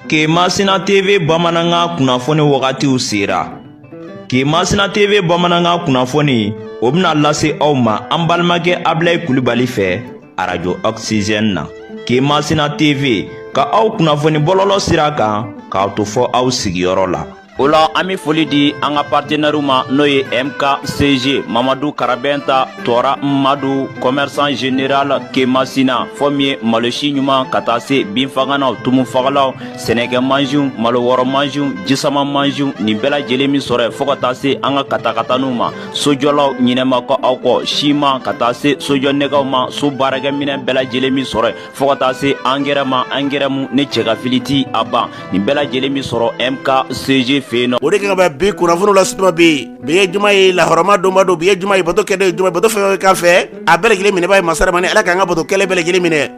Kemasina TV Bamananga kunnafoni wagatiw sera. Kemasina TV Bamananga kunnafoni o bɛna lase aw ma an balimakɛ Abilaye Kulibali fɛ Radio Oxygène na. Kemasina TV ka aw kunnafoni bɔlɔlɔ sira kan k'aw to fɔ aw sigiyɔrɔ la. Ola an bɛ foli di an ka partenaires ma n'o ye MKCG Mamadou Karabenta Tora Mmadou commerçant général Kemasina fɔ min ye malosi ɲuman ka taa se binfaganaw tumufagalaw sɛnɛkɛ mansiw malo wɔrɔ mansiw jisama mansiw nin bɛɛ lajɛlen min sɔrɔ fɔ ka taa se an ka katakataniw ma sojɔlaw ɲinɛma kɔ aw kɔ siman ka taa se sojɔnɛgɛw ma so baarakɛminɛ bɛɛ lajɛlen min sɔrɔ fɔ ka taa se angɛrɛ ma angɛrɛ mun ne cɛkafili ti a ban nin bɛɛ lajɛlen min sɔrɔ MKCG o de kan ka bi kunnafoniw la suma bi ye juma ye lahɔrɔma donba don bi ye juma ye bato kɛdɛ juma bato fɛn kan fɛ a bɛɛ lajɛlen minɛ b'a ye masaramani ala k'an ka bato kɛlɛ bɛɛ lajɛlen minɛ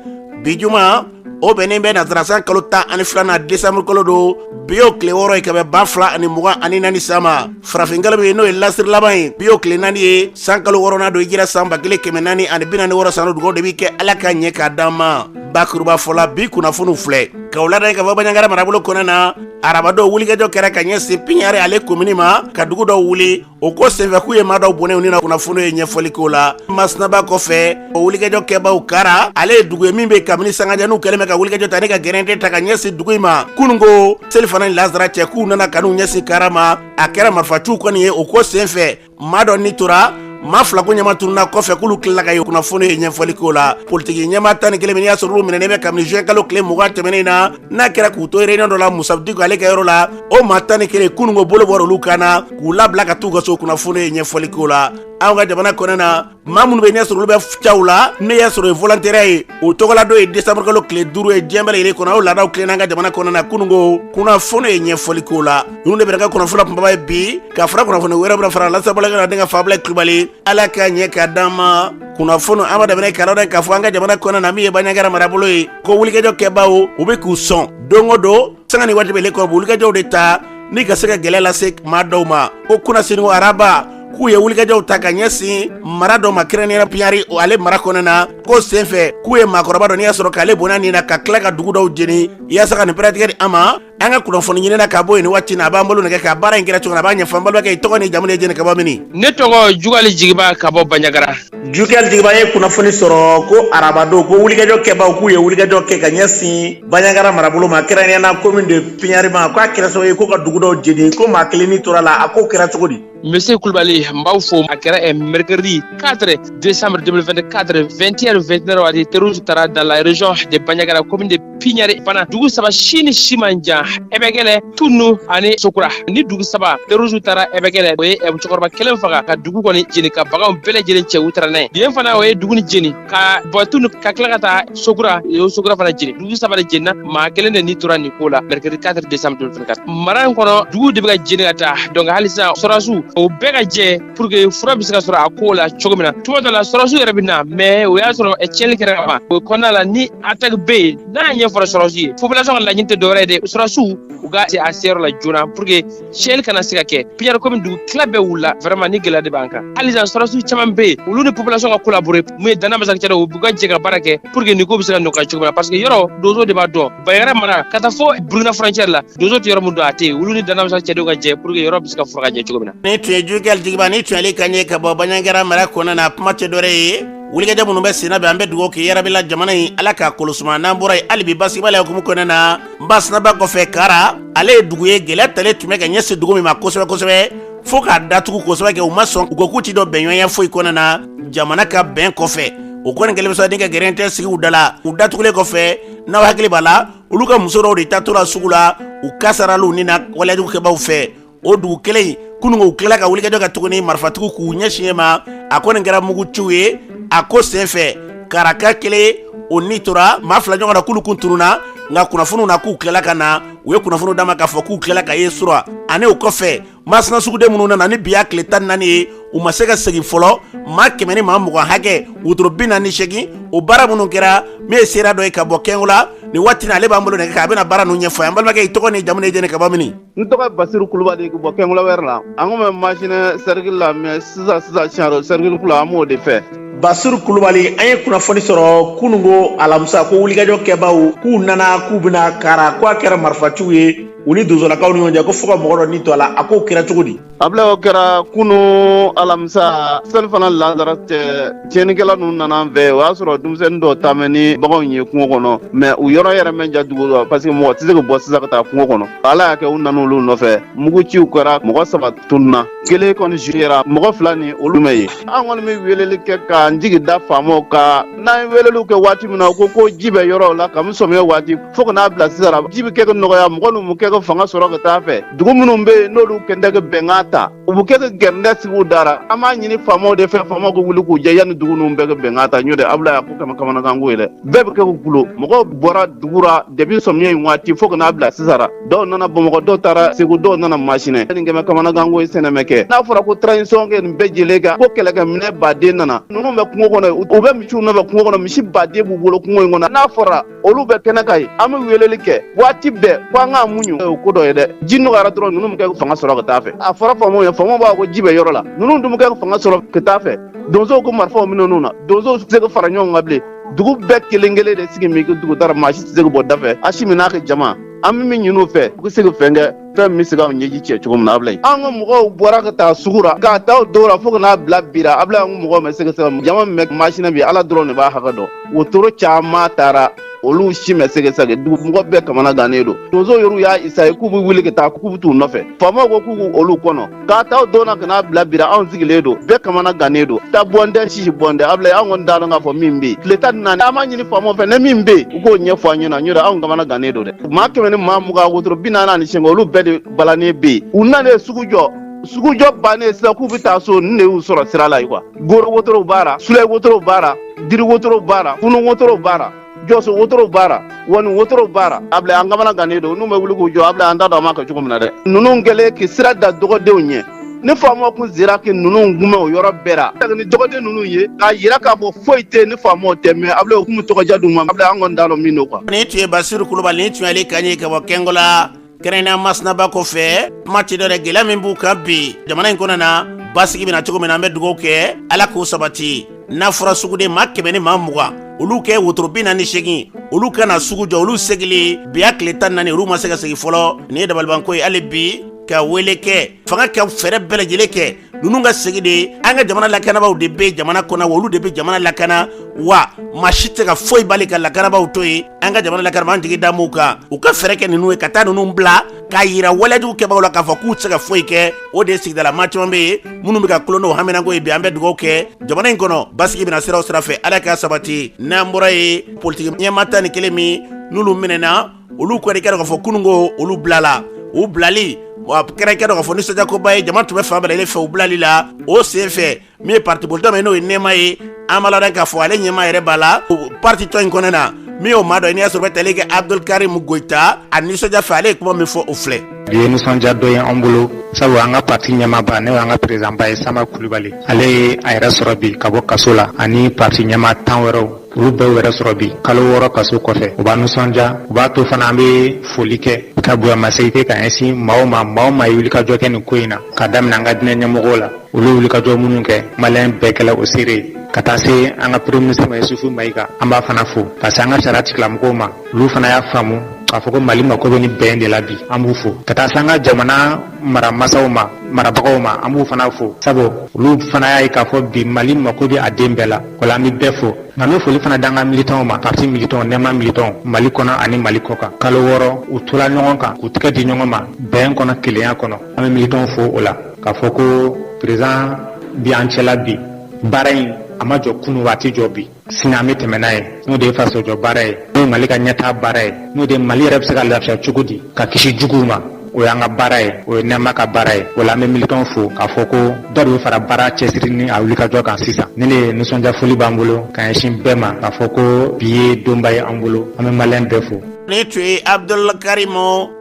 bi juma o bɛnnen bɛ nasarasan kalo 12 décembre kalo don bi y'o tile 6 ye ka bɛn 2024 sama farafinkalo bɛ yen n'o ye lasiri laban ye bi y'o tile 4 ye san kalo 6 don hijira san 1446 sanu dugawu de bɛ kɛ ala ka ɲɛ k'a d'an ma bakuruba fɔla bi kunnafoniw filɛ k'aw ladon ka fɔ Baɲangara marabolo kɔnɔ na arabadɔ wulikajɔ kɛra ka ɲɛsin Piɲare ale komini ma ka dugu dɔw wuli o ko senfɛ k'u ye maa dɔw bɔnɛ u ni na kunnafoniw ye ɲɛfɔli k'o la Masinaba kɔfɛ o wulikajɔ kɛbaw kara ale ye dugu ye min bɛ kabini Sangaja n'u kɛlen bɛ ka wulikajɔ ta ne ka gɛrɛntɛ ta ka ɲɛsin dugu in ma kununko selifana ni Lazara cɛ k'u nana ka n'u ɲɛsin kara ma a kɛra marifaciw kɔni ye o ko senfɛ maa dɔ ni tora maa fila ko ɲɛma tununa kɔfɛ k'olu tilala ka ye kunnafoni ye ɲɛfɔli k'o la politiki ɲɛma 11 min y'a sɔrɔ olu minɛnen bɛ kabini juin kalo tile 20 tɛmɛnen na n'a kɛra k'u to réunion dɔ la Musa Diko ale ka yɔrɔ la o maa 11 kununko bolo bɔra olu kan na k'u labila ka t'u ka so kunnafoni ye ɲɛfɔli k'o la anw ka jamana kɔnɔ na maa minnu bɛ ɲɛ sɔrɔ olu bɛ caw la ne y'a sɔrɔ ye volontaire ye o tɔgɔla dɔ ye décembre kalo tile 5 ye diɲɛ bɛɛ lajɛlen kɔnɔ o laadaw tilenna an ka jamana kɔnɔ na kununko kunnafoni ye ɲɛfɔli k'o la ninnu de bɛ ka kunnafoni kunbaba ye bi ka fara kunnafoni wɛrɛ bɛ fara Lasabɔlaka na den ka fa Abilaye Kulibali ala ka ɲɛ k'a d'an ma kunnafoni an b'a daminɛ k'a dɔn k'a fɔ an ka jamana kɔnɔ na min ye Baɲangara marabolo ye ko wulikajɔ kɛbaaw u bɛ k'u sɔn don o don sanga ni waati bɛlen kɔ wulikajɔw de ta ni ka se ka gɛlɛya lase maa dɔw ma ko kunnasini ko araba k'u ye wulikajɔw ta ka ɲɛsin mara dɔ ma kɛrɛnkɛrɛnnen Piɲari ale mara kɔnɔ na ko senfɛ k'u ye maakɔrɔba dɔ n'i y'a sɔrɔ k'ale bɔnna nin na ka tila ka dugu dɔw jeni yaasa ka nin pɛrɛtigɛ di an ma an ka kunnafoni ɲinina ka bɔ yen nin waati na a b'an bolo nɛgɛ ka baara in kɛra cogo min na a b'a ɲɛfɔ an balimakɛ i tɔgɔ ni jamu ni jɛni ka bɔ mini ne tɔgɔ Jugali Jigiba ka bɔ Baɲangara Jugali Jigiba ye kunnafoni sɔrɔ ko arabadon ko wulikajɔ kɛbaaw k'u ye wulikajɔ kɛ ka ɲɛsin Baɲangara marabolo ma kɛrɛnkɛrɛnnenya commune de Piɲari ma k'a kɛra sababu ye ko ka dugu dɔw jeni ko maa kelen ni tora la a ko kɛra cogo di Monsieur Kulibali n b'aw fo a kɛra mercredi 4 décembre 2024 21h29 waati terroristes taara dans la région de Baɲangara commune de Piɲari fana dugu saba si ni si man jan Ebekele Tunu ani Sokura ni dugu saba terroristes taara Ebekele o ye cɛkɔrɔba kelen faga ka dugu kɔni jeni ka baganw bɛɛ lajɛlen cɛ u taara n'a ye yen fana o ye dugu ni jeni ka bɔ Tunu ka tila ka taa Sokura o Sokura fana jeni dugu saba de jenina maa kelen de ni tora nin ko la mercredi 4 décembre 2024 mara in kɔnɔ dugu de bɛ ka jeni ka taa donc hali sisan sɔrɔdasiw o bɛɛ ka jɛ pour que fura bɛ se ka sɔrɔ a ko la cogo min na tuma dɔ la sɔrɔdasiw yɛrɛ bɛ na mais o y'a sɔrɔ tiɲɛni kɛra ka ban o kɔnɔna la ni attaque bɛ yen n'a ɲɛ fɔra sɔrɔdasi ye population ka laɲini tɛ dɔwɛrɛ ye dɛ sɔrɔdasiw u ka se a seyɔrɔ la joona pour que tiɲɛni kana se ka kɛ Piɲari commune dugu tila bɛɛ wulila vraiment ni gɛlɛya de b'an kan hali sisan sɔrɔdasiw caman bɛ yen olu ni population ka collaborer mun ye danna masakɛ dɔw u ka jɛ ka baara kɛ pour que nin ko bɛ se ka nɔgɔya cogo min na parce que yɔrɔ donso de b'a dɔn Baɲangara mara ka taa fɔ Burkina frontière la donso tɛ yɔrɔ min dɔn a tɛ yen olu ni danna masakɛ dɔw ka jɛ pour que yɔrɔ bɛ se ka fura ka jɛ cogo min na ne tun ye Jugali Jigiba ni tun ale ka ɲɛ ka bɔ Baɲangara mara kɔnɔ na kuma tɛ dɔwɛrɛ ye wulikajɔ minnu bɛ senna bɛ an bɛ dugawu kɛ yarabila jamana in ala k'a kolosuma n'an bɔra yen hali bi basigibali hukumu kɔnɔ na Masinaba kɔfɛ kara ale ye dugu ye gɛlɛya talen tun bɛ ka ɲɛsin dugu min ma kosɛbɛ kosɛbɛ fo k'a datugu kosɛbɛ kɛ u ma sɔn u ko k'u ti dɔ bɛnɲɔgɔnya foyi kɔnɔ na jamana ka bɛn kɔfɛ o kɔni kɛlen bɛ sɔrɔ denkɛ gɛrɛntɛ sigi u da la u datugulen kɔfɛ n'aw hakili b'a la olu ka muso dɔw de tatora sugu la u kasaraliw ni na waliyajugukɛbaw fɛ o dugu kelen kununko u tilala ka wulikajɔ ka tuguni marifatigiw k'u ɲɛsin ma a kɔni kɛra muguciw ye a ko senfɛ karaka kelen o ni tora maa fila ɲɔgɔn na k'olu kun tununa nka kunnafoniw na k'u tilala ka na u ye kunnafoniw d'a ma k'a fɔ k'u tilala ka ye sura ani o kɔfɛ Masina suguden minnu nana ni bi y'a tile 14 ye u ma se ka segin fɔlɔ maa 100 ni maa 20 hakɛ wotoro 48 o baara minnu kɛra min ye seera dɔ ye ka bɔ kɛngo la nin waati na ale b'an bolo nɛgɛ kan a bɛna baara ninnu ɲɛfɔ an balimakɛ i tɔgɔ ni jamu ni jɛni ka bɔ mini n tɔgɔ Basiru Kulubali ka bɔ kɛngo la wɛrɛ la an ko mɛ machine cercle la mais sisan siɲɛ cercle kula an m'o de fɛ Basiru Kulubali an ye kunnafoni sɔrɔ kunungo alamisa ko wulikajɔ kɛbaaw k'u nana k'u bɛna kara ko a kɛra marifaciw ye u ni donsolakaw ni ɲɔgɔn cɛ ko fo ka mɔgɔ dɔ ni to a la a k'o kɛra cogo di. Abla o kɛra kunu alamisa selifana lazara cɛ tiɲɛnikɛla ninnu nana an fɛ o y'a sɔrɔ denmisɛnnin dɔw taamɛ ni baganw ye kungo kɔnɔ mɛ u yɔrɔ yɛrɛ mɛn ja dugu la parce que mɔgɔ tɛ se ka bɔ sisan ka taa kungo kɔnɔ ala y'a kɛ u nana olu nɔfɛ muguciw kɛra mɔgɔ 7 tununna kelen kɔni jugera mɔgɔ 2 ni olu mɛ ye an kɔni bɛ weleli kɛ k'an jigi da faamaw ka n'an ye weleliw kɛ waati min na u ko ji bɛ yɔrɔ la kabini sɔmiyɛ waati fo ka n'a bila sisan ji bɛ kɛ ka nɔgɔya mɔgɔ ninnu kɛ ka fanga sɔrɔ ka taa fɛ dugu minnu bɛ yen n'olu kɛntɛ ka bɛnkan ta u bɛ kɛ ka gɛrɛndɛ sigi u dara an b'a ɲini faamaw de fɛ faamaw ka wuli k'u jɛ yanni dugu ninnu bɛɛ ka bɛnkan ta n'o tɛ Abulayi a ko kama kamanagan ko ye dɛ bɛɛ bɛ kɛ k'u gulo mɔgɔw bɔra dugu la depuis sɔmiyɛ in waati fo ka n'a bila sisan dɔw nana Bamakɔ dɔw taara Segu dɔw nana Masinɛ nin kɛmɛ kamanagan ko ye sɛnɛmɛ kɛ n'a fɔra ko transition kɛ nin bɛɛ jɛlen kan ko kɛlɛkɛminɛ baden nana ninnu bɛ kungo kɔnɔ u bɛ misiw nɔfɛ kungo kɔnɔ misi baden b'u bolo kungo in kɔnɔ n'a fɔra olu bɛ kɛnɛ kan ye an bɛ weleli kɛ waati bɛɛ ko an k'a muɲu o ko dɔ ye dɛ ji nɔgɔyara dɔrɔn ninnu bɛ kɛ fanga sɔrɔ ka taa fɛ a fɔra faamaw ye faamaw b'a ko ji bɛ yɔrɔ la ninnu dun bɛ kɛ fanga sɔrɔ ka taa fɛ donsow ko marifaw minɛ ninnu na donsow tɛ se ka fara ɲɔgɔn kan bilen dugu bɛɛ kelen kelen de sigi min dugu dara maa si tɛ se ka bɔ da fɛ a si min n'a ka jama an bɛ min ɲini u fɛ u ka se ka fɛn kɛ fɛn min bɛ se ka ɲɛji cɛ cogo min na Abulayi an ka mɔgɔw bɔra ka taa sugu la k'a taa o dɔw la fo ka n'a bila bira Abulayi an ka mɔgɔw ma se ka jama min bɛ masina bi ala dɔrɔn de b'a hakɛ dɔn wotoro caman taara olu si mɛ sɛgɛsɛgɛ dugu mɔgɔ bɛɛ kamana gannen don donso yɛrɛ y'a isaye k'u bɛ wuli ka taa k'u bɛ t'u nɔfɛ faamaw ko k'u olu kɔnɔ k'a taa o don na ka n'a bila bira anw sigilen don bɛɛ kamana gannen don ta bɔndɛ sisi bɔndɛ Abulayi an kɔni t'a dɔn k'a fɔ min bɛ yen tile 14 an b'a ɲini faamaw fɛ ne min bɛ yen u k'o ɲɛfɔ an ɲɛna n'o tɛ anw kamana gannen don dɛ maa 100 ni maa 20 wotoro 49 olu bɛɛ de balannen bɛ yen u nalen sugu jɔ sugujɔ bannen sisan k'u bɛ taa so nin de y'u sɔrɔ sira la quoi goro wotoro b'a la sulɛ wotoro b'a la diri wotoro b'a la funu wotoro b'a la jɔso wotoro baara wani wotoro baara Abulayi an kamana gannen don n'u bɛ wuli k'u jɔ Abulayi an t'a dɔn an b'a kɛ cogo min na dɛ ninnu kɛlen k'i sira da dɔgɔdenw ɲɛ ni faamaw kun sera k'i ninnu gumɛ o yɔrɔ bɛɛ la ni dɔgɔden ninnu ye k'a yira k'a fɔ foyi tɛ ni faamaw tɛ mɛ Abulayi u kun bɛ tɔgɔja d'u ma Abulayi an kɔni t'a dɔn min don quoi. Ni tun ye Basiru Kulubali ni tun ye ale kan ye ka bɔ Kɛngo la kɛrɛnkɛrɛnnenya Masinaba kɔfɛ kuma tɛ dɔ wɛrɛ gɛlɛya min b'u kan bi jamana in kɔnɔ na basigi bɛna cogo min na an bɛ dugawu kɛ Ala k'o sabati n'a fɔra suguden maa 100 ni maa 20 olu kɛ wotoro 48 olu kana sugu jɔ olu segili bi a tile 14 olu ma se ka segin fɔlɔ nin ye dabalibanko ye hali bi ka wele kɛ fanga ka fɛrɛ bɛɛ lajɛlen kɛ ninnu ka segi de an ka jamana lakanabaaw de bɛ jamana kɔnɔ wa olu de bɛ jamana lakana wa maa si tɛ ka foyi bali ka lakanabaaw to yen an ka jamana lakanabaaw an jigi da m'u kan u ka fɛrɛ kɛ ninnu ye ka taa ninnu bila k'a yira walejugu kɛbagaw la k'a fɔ k'u tɛ se ka foyi kɛ o de ye sigidala maa caman bɛ yen minnu bɛ ka kulon n'o haminanko ye bi an bɛ dugawu kɛ jamana in kɔnɔ basigi bɛna sira o sira fɛ Ala k'a sabati n'an bɔra ye politiki ɲɛmaa 11 min n'olu minɛna olu kɔni kɛra k'a fɔ kununko olu bilala u bilali kɛra k'a fɔ nisɔndiyakoba ye jama tun bɛ fan bɛɛ lajɛlen fɛ u bilali la o sen fɛ min ye parti politique min n'o ye nɛɛma ye an b'a la k'a fɔ ale ɲɛmaa yɛrɛ b'a la o parti tɔn in kɔnɔ na min y'o maa dɔ ye n'i y'a sɔrɔ bɛ tali kɛ Abdul Karim Goyita a nisɔndiya fɛ ale ye kuma min fɔ o filɛ. Bi ye nisɔndiya dɔ ye an bolo sabu an ka parti ɲɛmaaba n'o y'an ka président ba ye Sama Kulubali ale ye a yɛrɛ sɔrɔ bi ka bɔ kaso la ani parti ɲɛmaa 10 wɛrɛw olu bɛɛ yɛrɛ sɔrɔ bi kalo 6 kaso kɔfɛ u b'a nisɔndiya u b'a to fana an bɛ foli kɛ ka bonyamasegin ka ɲɛsin maa o maa ye wulikajɔ kɛ nin ko in na ka daminɛ an ka diinɛ ɲɛmɔgɔw la olu wulikajɔ minnu kɛ maliyɛn bɛɛ kɛla o seere ka taa se an ka premier ministre Yusufu Mayiga an b'a fana fo parce que an ka sariya tigilamɔgɔw ma olu fana y'a faamu k'a fɔ ko Mali mako bɛ ni bɛn de la bi an b'u fo ka taa se an ka jamana maramasaw ma marabagaw ma an b'u fana fo sabu olu fana y'a ye k'a fɔ bi Mali mako bɛ a den bɛɛ la wala an bɛ bɛɛ fo nka n'o foli fana d'an ka militants ma parti militants nɛɛma militants Mali kɔnɔ ani Mali kɔ kan kalo 6 u tola ɲɔgɔn kan k'u tɛgɛ di ɲɔgɔn ma bɛn kɔnɔ kelenya kɔnɔ an bɛ militants fo o la k'a fɔ ko président bi an cɛla bi baara in a ma jɔ kunu waati jɔ bi sini an bɛ tɛmɛ n'a ye n'o de ye fasojɔ baara ye n'o ye Mali ka ɲɛtaa baara ye n'o de ye Mali yɛrɛ bɛ se ka lafiya cogo di ka kisi juguw ma o y'an ka baara ye o ye nɛɛma ka baara ye o la an bɛ militants fo k'a fɔ ko dɔ de bɛ fara baara cɛsiri ni a wulikajɔ kan sisan ni ne ye nisɔndiya foli b'an bolo ka ɲɛsin bɛɛ ma k'a fɔ ko bi ye donba ye an bolo an bɛ maliyɛn bɛɛ fo. ni tun ye Abdul Karim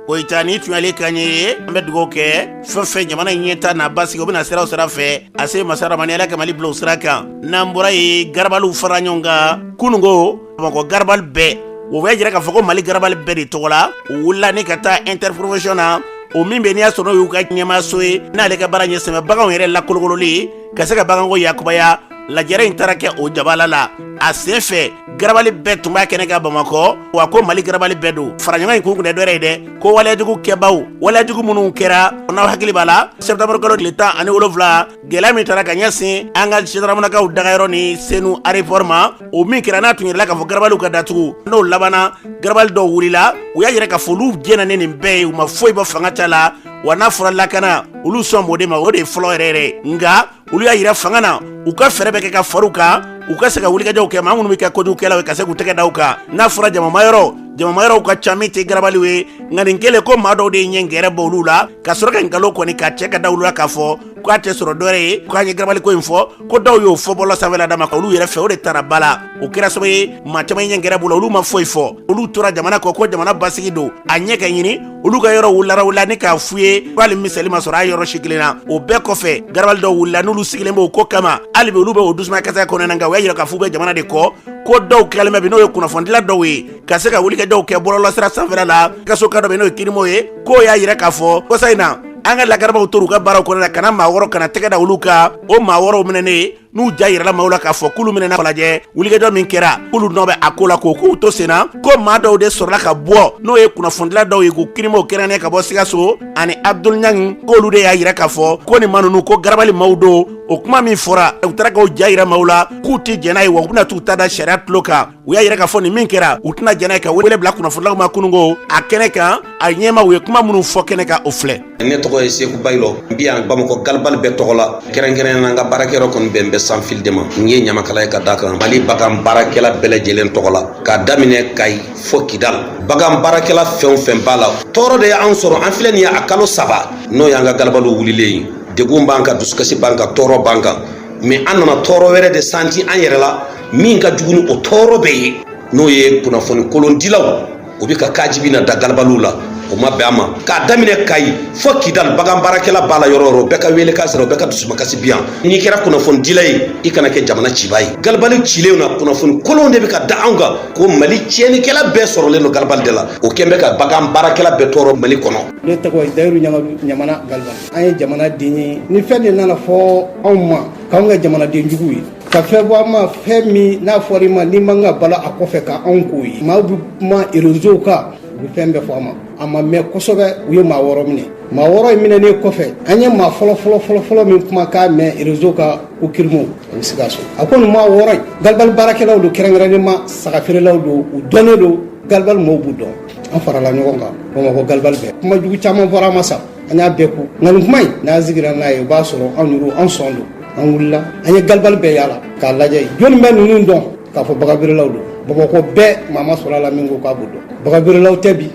Goyita ni tun ye ale kan ye an bɛ dugawu kɛ fɛn fɛn jamana in ɲɛta n'a basigi o bɛna sira o sira fɛ a se masa Rahamani Ala ka Mali bila o sira kan n'an bɔra ye garabaliw fara ɲɔgɔn kan kununko Bamakɔ garabali bɛɛ o bɛ jira k'a fɔ ko Mali garabali bɛɛ de tɔgɔ la u wulila ni ka taa interprofession na o min bɛ n'i y'a sɔrɔ n'o y'u ka ɲɛmaaso ye n'ale ka baara ɲɛsɛmɛ baganw yɛrɛ lakolokololi ka se ka baganko yakubaya lajɛrɛ in taara kɛ o jabala la a sen fɛ garabali bɛɛ tun b'a kɛnɛ ka Bamakɔ wa ko Mali garabali bɛɛ don faraɲɔgɔn in kun tɛ dɔ wɛrɛ ye dɛ ko waleyajugu kɛbaw waleyajugu minnu kɛra n'aw hakili b'a la septembre kalo tile 17 gɛlɛya min taara ka ɲɛsin an ka gendarmenakaw dagayɔrɔ ni Senu aéroport ma o min kɛra n'a tun yɛrɛla k'a fɔ garabaliw ka datugu n'o labanna garabali dɔw wulila u y'a yɛrɛ k'a fɔ olu jɛnna ni nin bɛɛ ye u ma foyi bɔ fanga ta la wa n'a fɔra lakana olu sɔn b'o de ma o de ye fɔlɔ yɛrɛ nka olu y'a yira fanga na u ka fɛrɛ bɛ kɛ ka far'u kan u ka se ka wulikajɔw kɛ maa minnu bɛ kɛ kojugukɛlaw ye ka se k'u tɛgɛ da u kan n'a fɔra jamamayɔrɔw ka ca min tɛ garabaliw ye nka nin kɛlen ko maa dɔw de ye ɲɛ gɛrɛ bɔ olu la ka sɔrɔ ka nkalon kɔni ka cɛ ka da olu la k'a fɔ k'a tɛ sɔrɔ dɔwɛrɛ ye k'an ye garabali ko in fɔ ko dɔw y'o fɔ bɔlɔ sanfɛla d'a ma ka olu yɛrɛ fɛ o de taara ba la o kɛra sababu ye maa caman ɲɛ gɛrɛ b'u la olu ma foyi fɔ olu tora jamana kɔ ko jamana basigi don a ɲɛ ka ɲini olu ka yɔrɔ wulila ni k'a f'u ye k'ale misali ma sɔrɔ a yɔrɔ si kelen na o bɛɛ kɔfɛ garabali dɔw wulila n'olu sigilen b'o ko kama hali bi olu bɛ o dusuma kasaya kɔnɔna nka u y'a yira k'a f'u bɛ jamana de kɔ ko dɔw tilalen bɛ bi n'o ye kunnafonidila dɔw ye ka se ka wulikajɔw kɛ bɔlɔlɔsira sanfɛla la kaso ka dɔ bɛ n'o ye kirimo ye k'o y'a yira k'a fɔ kosa in na an ka lagarabaw tora u ka baaraw kɔnɔ na kana maa wɔɔrɔ kana tɛgɛ da olu kan o maa wɔɔrɔw minɛnen n'u ja yirala maaw la k'a fɔ k'olu minɛna lajɛ wulikajɔ min kɛra k'olu nɔ bɛ a ko la k'u to sen na ko maa dɔw de sɔrɔla ka bɔ n'o ye kunnafonidila dɔw ye k'u kirimow kɛrɛnnen ka bɔ Sikaso ani Abdul Ɲangi k'olu de y'a yira k'a fɔ ko nin maa ninnu ko garabali maaw don o kuma min fɔra u taara k'o ja yira maaw la k'u tɛ jɛn n'a ye wa u bɛna t'u ta da sariya tulo kan u y'a yira k'a fɔ nin min kɛra u tɛna jɛn n'a ye ka wele bila kunnafonidilaw ma kununko a kɛnɛ kan a ɲɛma u ye kuma minnu fɔ kɛnɛ kan o filɛ. Ne tɔgɔ ye Seku Bayilo n bi yan Bamakɔ galibali bɛɛ tɔgɔ la kɛrɛnkɛrɛnnen na n ka baarakɛyɔrɔ kɔni bɛn bɛ sans fil de ma n ye ɲamakala ye ka da kan Mali bagan baarakɛla bɛɛ lajɛlen tɔgɔ la k'a daminɛ Kayi fo Kidal bagan baarakɛla fɛn o fɛn b'a la tɔɔrɔ de y'an sɔrɔ an filɛ nin ye a kalo 3 n'o y'an ka galibaliw wulilen degun b'an kan dusukasi b'an kan tɔɔrɔ b'an kan mais an nana tɔɔrɔ wɛrɛ de santi an yɛrɛ la min ka jugu ni o tɔɔrɔ bɛɛ ye n'o ye kunnafoni kolondilaw o bɛ ka kajibi na da galibaliw la o ma bɛn a ma k'a daminɛ Kayi fo Kidal bagan baarakɛla b'a la yɔrɔ o yɔrɔ bɛɛ ka wele k'a sɔrɔ bɛɛ ka dusumakasi bi yan n'i kɛra kunnafonidila ye i kana kɛ jamana ciba ye galibali cilenw na kunnafoni kolon de bɛ ka da anw kan ko Mali tiɲɛnikɛla bɛɛ sɔrɔlen don galibali de la o kɛn bɛ ka bagan baarakɛla bɛɛ tɔɔrɔ Mali kɔnɔ. Ne tɔgɔ ye Dayiru Ɲamana galibali an ye jamanaden ye ni fɛn de nana fɔ anw ma k'anw kɛ jamanaden jugu ye ka fɛn bɔ an ma fɛn min n'a fɔra i ma n'i man ka bala a kɔfɛ ka anw k'o ye maaw bɛ kuma réseau kan u bɛ fɛn bɛɛ fɔ a ma a ma mɛn kosɛbɛ u ye maa wɔɔrɔ minɛ maa wɔɔrɔ in minɛnen kɔfɛ an ye maa fɔlɔ min kuma k'a mɛn réseau ka ko kirimo o bɛ Sikaso a ko nin maa wɔɔrɔ in galibali baarakɛlaw don kɛrɛnkɛrɛnnen ma sagafeerelaw don u dɔnnen don galibali maaw b'u dɔn an farala ɲɔgɔn kan Bamakɔ galibali bɛɛ kuma jugu caman fɔra an ma sa an y'a bɛɛ ku nka nin kuma in n'a sigira n'a ye o b'a sɔrɔ anw yɛrɛ an sɔn don an wulila an ye galibali bɛɛ yaala k'a lajɛ jɔnni bɛ ninnu dɔn k'a fɔ bagabeerelaw don Bamakɔ bɛɛ maa ma sɔrɔ a la min ko k'a b'o dɔn bagabeerelaw tɛ bi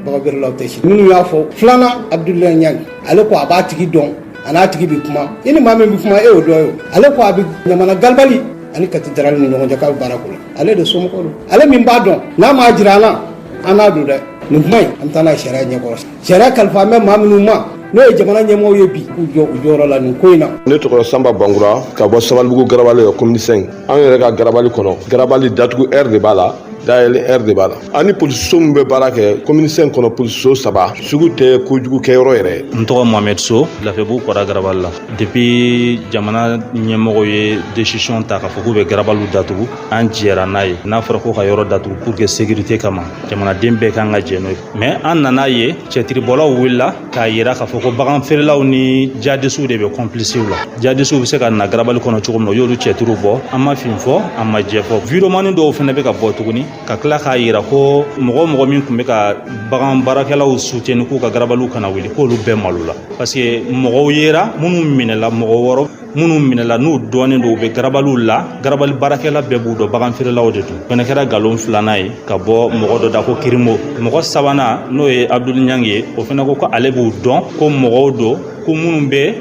bagabeerelaw tɛ si minnu y'a fɔ filanan Abdoulaye Ɲangi ale ko a b'a tigi dɔn a n'a tigi bɛ kuma i ni maa min bɛ kuma e y'o dɔn ye ale ko a bɛ ɲamana galibali ani cathédrale ni ɲɔgɔn cɛ k'a bɛ baara k'o la ale de somɔgɔ don ale min b'a dɔn n'a m'a jira an na an n'a don dɛ nin kuma in an bɛ taa n'a ye sariya ɲɛkɔrɔ sariya kalifa an bɛ maa minnu ma n'o ye jamana ɲɛmɔgɔw ye bi k'u jɔ u jɔyɔrɔ la nin ko in na. Ne tɔgɔ Sanba Bangura ka bɔ Sabalibugu garabali commune 5 an yɛrɛ ka garabali kɔnɔ garabali datugu heure de b'a la dayɛlɛ heure de b'a la ani polisiso min bɛ baara kɛ commune 5 kɔnɔ polisiso 3 sugu tɛ kojugu kɛyɔrɔ yɛrɛ. N tɔgɔ Mohamed So Lafebugu kɔda garabali la depuis jamana ɲɛmɔgɔw ye décision ta k'a fɔ k'u bɛ garabaliw datugu an jɛra n'a ye n'a fɔra ko ka yɔrɔ datugu pour que sécurité kama jamanaden bɛɛ kan ka jɛ n'o ye mais an nana ye cɛtiribɔlaw wulila k'a yira k'a fɔ ko bagan feerelaw ni jadisiw de bɛ complice la jadisiw bɛ se ka na garabali kɔnɔ cogo min na u y'olu cɛtiriw bɔ an ma fin fɔ an ma jɛ fɔ vidéomanin dɔw fana bɛ ka bɔ tuguni ka tila k'a yira ko mɔgɔ min tun bɛ ka bagan baarakɛlaw soutenu k'u ka garabaliw kana wuli k'olu bɛɛ malo la parce que mɔgɔw yera minnu minɛla mɔgɔ wɔɔrɔ minnu minɛla n'u dɔɔnin don u bɛ garabaliw la garabali baarakɛla bɛɛ b'u dɔn bagan feerelaw de don fɛnɛ kɛra nkalon filanan ye ka bɔ mɔgɔ dɔ da ko kirimo mɔgɔ sabanan n'o ye Abdul Ɲangi ye o fɛnɛ ko ale b'u dɔn ko mɔgɔw don ko minnu bɛ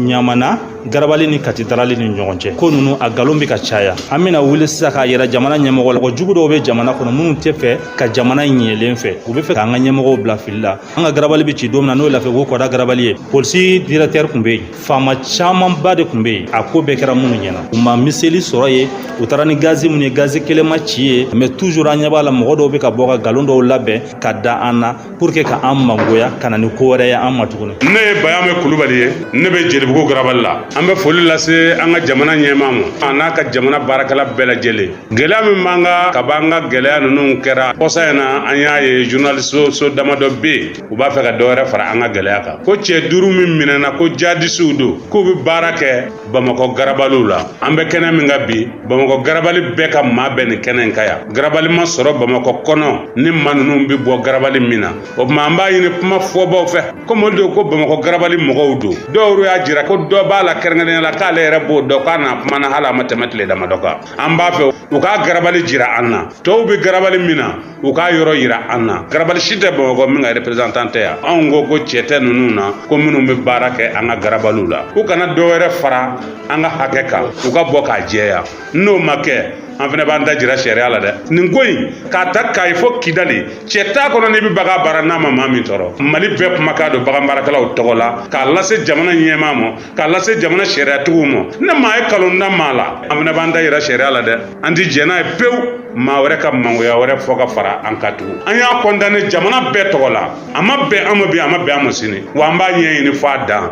ɲamana garabali ni cathédrale ni ɲɔgɔn cɛ ko ninnu a nkalon bɛ ka caya an bɛna wuli sisan k'a yɛrɛ jamana ɲɛmɔgɔ la jugu dɔw bɛ jamana kɔnɔ minnu tɛ fɛ ka jamana ɲɛlen fɛ u bɛ fɛ k'an ka ɲɛmɔgɔw bila fili la an ka garabali bɛ ci don min na n'o ye Lafebugu kɔda garabali ye polisi directeur tun bɛ yen faama camanba de tun bɛ bɛ yen a ko bɛɛ kɛra minnu ɲɛna u ma miseli sɔrɔ ye u taara ni gazi minnu ye gazi kelen ma ci ye mais toujours an ɲɛ b'a la mɔgɔ dɔw bɛ ka bɔ ka galon dɔw labɛn ka da an na pour que ka an mangoya ka na ni ko wɛrɛ ye an ma tuguni. Ne ye Bayame Kulubali ye, ne bɛ Jelibugu Garabali la. An bɛ foli lase an ka jamana ɲɛmaa ma, a n'a ka jamana baarakɛla bɛɛ lajɛlen. Gɛlɛya min b'an ka ka ban an ka gɛlɛya ninnu kɛra kɔsa in na an y'a ye journaliste so damadɔ bɛ yen u b'a fɛ ka dɔ wɛrɛ fara an ka gɛlɛya kan. Ko cɛ 5 min minɛna ko jadisiw don k'u bɛ baara kɛ Bamakɔ Garabaliw la. An bɛ kɛnɛ min kan bi Bamakɔ Garabali bɛɛ ka maa bɛ nin kɛnɛ in kan yan. Garabali ma sɔrɔ Bamakɔ kɔnɔ ni maa ninnu bɛ bɔ Garabali min na. O tuma an b'a ɲini kuma fɔbaw fɛ comme olu de ko Bamakɔ Garabali mɔgɔw don. Dɔw y'a jira ko dɔ b'a la kɛrɛnkɛrɛnnenya la k'ale yɛrɛ b'o dɔn k'a n'a kuma na hali a ma tɛmɛ tile damadɔ kan. An b'a fɛ u k'a Garabali jira an na. Tɔw bɛ Garabali min na u k'a yɔrɔ yira an na. Garabali si tɛ Bamakɔ min ka représentant tɛ yan. Anw ko cɛ tɛ ninnu na ko minnu bɛ baara kɛ an ka Garabaliw la. U kana dɔ wɛrɛ fara an ka hakɛ kan u ka bɔ k'a jɛya. N'o ma kɛ an fana b'an da jira sariya la dɛ. Nin ko in k'a ta Kayi fo Kidali cɛ t'a kɔnɔ n'i bɛ bagan baara n'a ma maa min tɔɔrɔ. Mali bɛɛ kumakan don bagan baarakɛlaw tɔgɔ la k'a lase jamana ɲɛmaa ma k'a lase jamana sariyatigiw ma. Ne maa ye kalon da maa la an fana b'an da jira sariya la dɛ. An ti jɛn n'a ye pewu maa wɛrɛ ka mangoya wɛrɛ fɔ ka fara an ka tugun. An y'a condamné jamana bɛɛ tɔgɔ la a ma bɛn an ma bi a ma bɛn an ma sini wa an b'a ɲɛɲini f'a dan.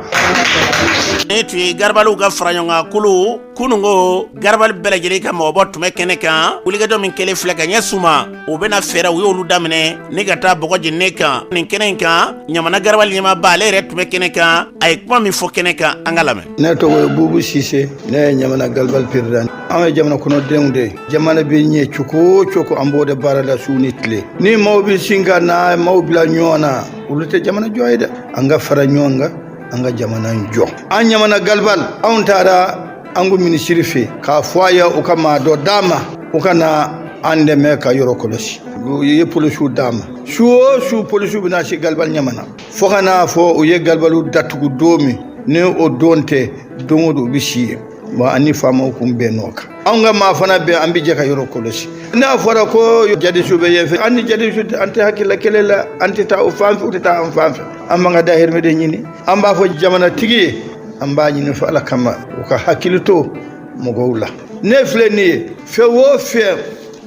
Ne tun ye Garabaliw ka fara ɲɔgɔn kan kulu kunungo Garabali bɛɛ lajɛlen ka mɔgɔbɔ tun bɛ kɛnɛ kan wulikajɔ min kɛlen filɛ ka ɲɛ suma u bɛna fɛɛrɛ u y'olu daminɛ ne ka taa bɔgɔji ne kan nin kɛnɛ in kan Ɲamana Garabali ɲɛmaaba ale yɛrɛ tun bɛ kɛnɛ kan a ye kuma min fɔ kɛnɛ kan an ka lamɛn. Ne tɔgɔ ye Bubu Sise ne ye Ɲamana Garabali président an ye jamana kɔnɔdenw de jamana bɛ ɲɛ cogo o cogo an b'o de baara la su ni tile ni maaw bɛ sin ka na maaw bila ɲɔgɔn na olu tɛ jamana jɔ ye dɛ an ka fara ɲɔgɔn kan an ka jamana jɔ an Ɲamana Garabali anw taara an ko minisiri fɛ k'a fɔ a ye u ka maa dɔ d'a ma u ka na an dɛmɛ ka yɔrɔ kɔlɔsi u ye polisiw d'a ma su o su polisiw bɛna se Garabali Ɲamana fo ka n'a fɔ u ye Garabaliw datugu don min ni o don tɛ don o don u bɛ si yen bon ani faamaw kun bɛn n'o kan anw ka maa fana bɛn an bɛ jɛ ka yɔrɔ kɔlɔsi n'a fɔra ko jadisiw bɛ yen fɛ an ni jadisiw an tɛ hakilila kelen la an tɛ taa o fan fɛ u tɛ taa an fan fɛ an b'an ka dahirimɛ ɲini an b'a fɔ jamanatigi ye an b'a ɲini fɔ Ala kama u ka hakili to mɔgɔw la ne filɛ nin ye fɛn o fɛn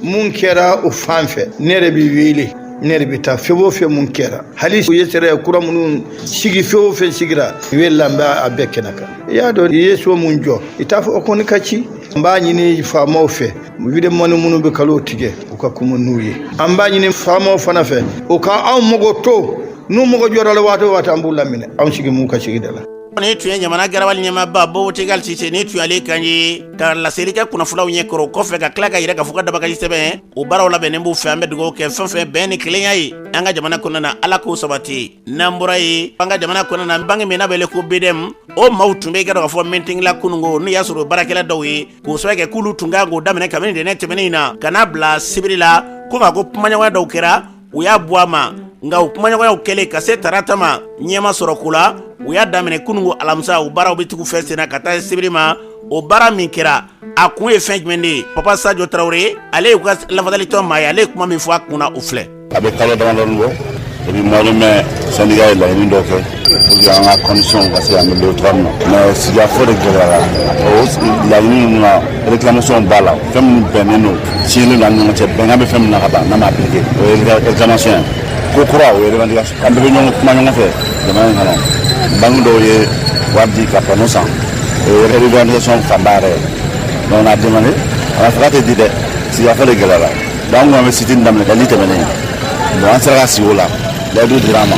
mun kɛra o fan fɛ ne yɛrɛ bɛ wele ne yɛrɛ bɛ taa fɛn o fɛn mun kɛra hali u ye sariya kura minnu sigi fɛn o fɛn sigira i bɛ lamɛn a bɛɛ kɛnɛ kan i y'a dɔn i ye so mun jɔ i t'a fɔ o kɔni ka ci an b'a ɲini faamaw fɛ vidéoman minnu bɛ kalo tigɛ u ka kuma n'u ye an b'a ɲini faamaw fana fɛ u ka anw mɔgɔ to n'u mɔgɔ jɔra la waati o waati an b'u laminɛ anw sigi mun ka sigida la. Ne tun ye Ɲamana Garabali ɲɛmaaba Bobotigal Sise ne tun y'ale kan ye ka laseli kɛ kunnafoniw ɲɛkɔrɔ kɔfɛ ka tila ka yɛrɛ ka fɔ ka dabagaji sɛbɛn o baaraw labɛnnen b'u fɛ an bɛ dugawu kɛ fɛn fɛn bɛn ni kelenya ye an ka jamana kɔnɔna na Ala k'o sabati n'an bɔra ye an ka jamana kɔnɔna na bange min n'a bɛ wele ko BDM o maaw tun bɛ i ka dɔn k'a fɔ meeting kunungo n'u y'a sɔrɔ baarakɛla dɔw ye k'o sɛbɛn kɛ k'olu tun kan k'o daminɛ kabini ntɛnɛn tɛmɛnen in na ka n'a bila sibiri la ko nka ko kumaɲɔgɔnya dɔw kɛra u y'a bɔ a ma nka o kumaɲɔgɔnyaw kɛlen ka se tarata ma ɲɛma sɔrɔ ko la u y'a daminɛ kunungo alamisa o baaraw bɛ tugu fɛn sen na ka taa sibiri ma o baara min kɛra a kun ye fɛn jumɛn de ye Papa Sadio Traoré ale y'u ka lafasalitɔ maa ye ale ye kuma min fɔ a kunna o filɛ. A bɛ kalo damadɔni bɔ et puis moi mɛ syndicat ye laɲini dɔ kɛ pour que an ka condition ka se ka améliorer cogoya min na mais sigikafɔ de gɛlɛyara o laɲini ninnu na réclamation b'a la fɛn minnu bɛnnen don tiɲɛlen don an ni ɲɔgɔn cɛ bɛnkan bɛ fɛn min na ka ban n'a ma appliqué o ye réclamation ye ko kura o ye revendication an bɛɛ bɛ ɲɔgɔn kuma ɲɔgɔn fɛ jamana in kɔnɔ banque dɔw ye wari di ka panneau san o ye revendication fanba yɛrɛ ye donc on a demandé a ma fɔ k'a tɛ di dɛ sigikafɔ de gɛlɛyara donc an kun bɛ sitini daminɛ ka li tɛmɛnen bon an sera ka sigi o la l'aide dira an ma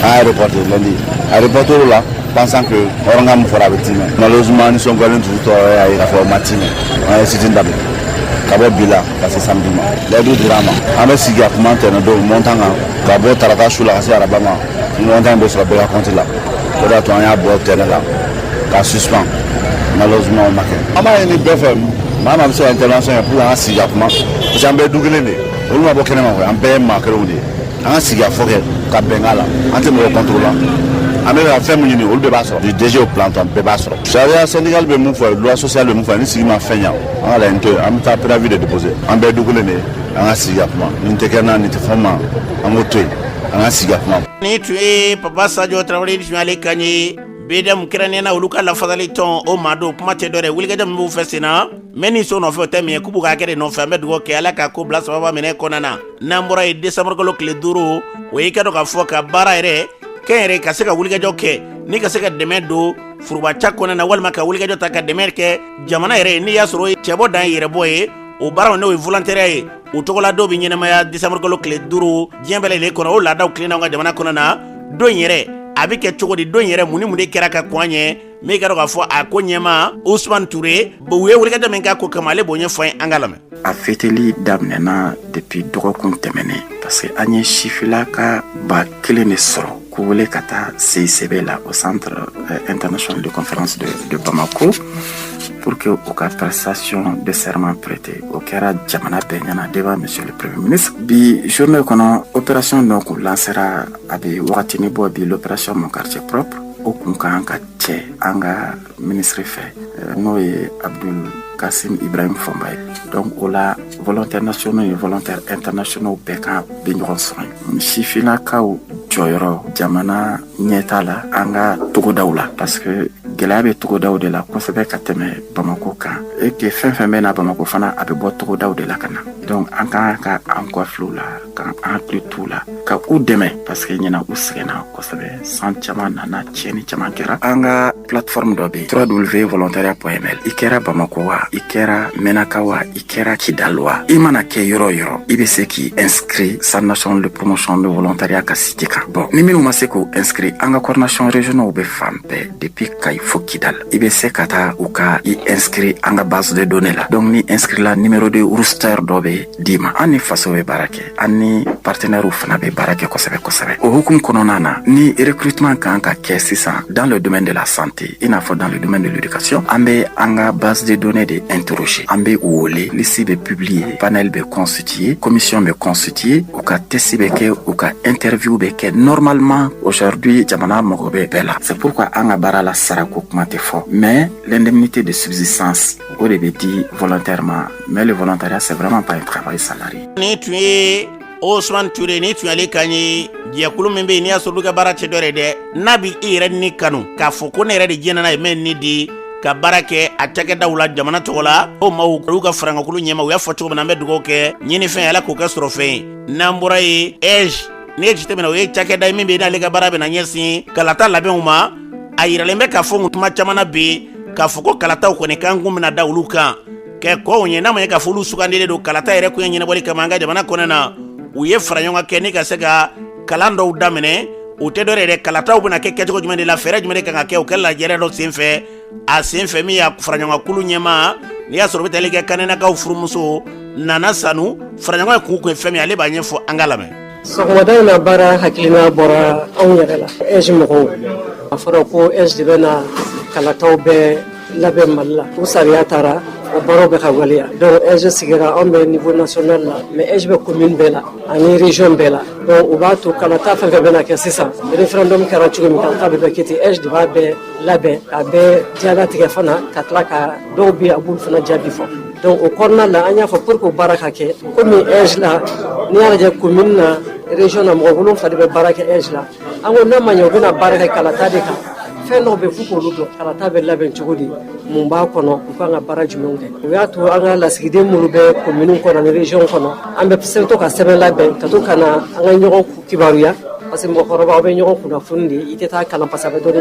an y'a reporté lundi a reporté o la pensant que hɔrɔnkan min fɔra a bɛ timɛ malheureusement nisɔngoyalen dugu tɔ y'a ye k'a fɔ o ma timɛ an ye sitini daminɛ ka bɔ bi la ka se samedi ma l'aide dira an ma an bɛ sigi a kuma tɛnɛ don montant kan ka bɔ tarata su la ka se araba ma montant bɛ sɔrɔ bɛɛ ka compte la o de y'a to an y'a bɔ tɛnɛ la ka suspend malheureusement o ma kɛ an b'a ɲini bɛɛ fɛ maa maa bɛ se ka intervention kɛ pour an ka sigi a kuma parce que an bɛɛ ye du kelen de ye olu ma bɔ kɛnɛma koyi an bɛɛ ye maa kelenw de ye an ka sigi a fɔ kɛ ka bɛnkan la an tɛ mɔgɔ contrôle la an bɛ ka fɛn min ɲini olu bɛɛ b'a sɔrɔ du DG au planton bɛɛ b'a sɔrɔ sariya syndical bɛ mun fɔ loi sociale bɛ mun fɔ ni sigi ma fɛn ɲa an ka laɲini to yen an bɛ taa préavis de déposer an bɛɛ ye du kelen de ye an ka sigi a kuma nin tɛ kɛ na nin tɛ fɛn ma an k'o to yen an ka sigi a kuma. Ni tun ye Papa Sadio Traoré tun y'ale kan ye bedam kiranena uluka la fadali ton o mado kuma te dore wulga jam bu fesina meni so no fe mi kubu ka kere no fe medgo ke ala ka ko blas baba mene konana nambura e décembre ko le duro o yika do ka foka bara ere kere ka se ka wulga jokke ni ka se ka demedo furuba chakona na walma ka wulga jota ka demerke jamana ere ni yasro chebo dan yere boye o bara no volontaire o togola do bi nyene maya décembre ko le duro jembele le kono o la daw klina nga jamana konana do yere abike chogo di do yere muni kera ka kwanye me ka do ka fo akonyema Ousmane Touré bo we wulga de menka ko kamale bonye fo angalame a feteli damnena depuis dogokun temene parce que anye chifila ka ba kelene soro ko wole kata CICB là au centre international de conférence de Bamako pour que au cas prestation de serment prêté au kera jamana benyana devant monsieur le premier ministre bi journée kono opération donc lancera abi wakati ni bo bi l'opération mon quartier propre au kunkanka tche anga ministre fait noye Abdul Kassim Ibrahim Fombay donc ola volontaires nationaux et volontaires internationaux beka binyon soin chifina kaw joyro jamana nyetala anga togodawla parce que gelabe togodaw de la kosebe kateme Bamako kan et que fin mena Bamako fana abe bo togodaw de la kana donc anga ka encore flou la kan inclut tout la ka ou demain parce que nyina usrena kosebe sans chama na cheni chama kera anga plateforme dobe www.volontariat.ml ikera Bamako wa ikera menakawa ikera kidalwa imana ke yoro ibe se ki inscrit sa nation de promotion de volontariat ka sitika bon ni minu maseko inscrit anga coordination régionale be fampe depuis kay fokidal ibe se kata uka i inscrit anga base de données là donc ni inscrit la numéro de rooster dobe dima ani faso be barake ani partenaire ufana be barake kosebe o hukum kononana ni recrutement kanka kesisa dans le domaine de la santé il faut dans le domaine de l'éducation ambe anga base de données de interroger ambe wole liste be publier panel be constitué commission be constitué uka testi be ke uka interview be ke normalement aujourd'hui jamana mogobe bela c'est pourquoi anga barala sarako kumate fort mais l'indemnité de subsistance au début dit volontairement mais le volontariat c'est vraiment pas un travail salarié ni tu es Ousmane Touré ni tu allé kanye diakulu membe ni asoluka bara chedore de nabi ire ni kanu ka foko ne re jena na men ni di ka barake atake dawla jamana togola o mawu ka franga kulu nyema ya foto na mbe dugo ke nyini fe ala ko ka strofe nambura yi ni jite mena we take dai membe na le ka barabe na nyesi kalata labe uma ayira lembe ka fongu tuma chamana be ka foko kalata ko ne kan gumna dawluka ke ko nyena ma ka fulu sukandele do kalata ere ko nyena boli kamanga jamana konena uye franyonga keni ka sega kalando udamene utedore de kalata ubuna ke ketiko jumende la fere jumende kanga ke ukella jere do sinfe a sinfe mi ya franyonga kulu nyema ni ya sorobete lege kanena ka ufurumuso nana sanu franyonga ku ku femi ale banyefo angalame sogmada na bara hakilina bora ongerela ejimo afaro ko ejdibena kalata be labe malla usariya tara o baro be khawaliya donc je sigira on be niveau national là mais je be commune bela ani région bela donc o ba to kala ta fa bena ke sisa référendum kara chugo mi kan tabe kiti je de ba be labe abe diala tige fana katlaka do bi abul fana jabi fo donc o corner là anya fo pour ko baraka ke comme je là ni ala je commune na région na mo gulu fa de baraka je là ango na manyo bena baraka kala ta de ka feno be fuko ludo kala ta be labe chugudi mumba kono ko nga barrage munde o ya to anga la sigide mulube commune ko na région kono ambe psento ka sebe labe to kana anga nyogo kibaruya parce que mo khoroba be nyogo kuna fundi iteta kala pasabe do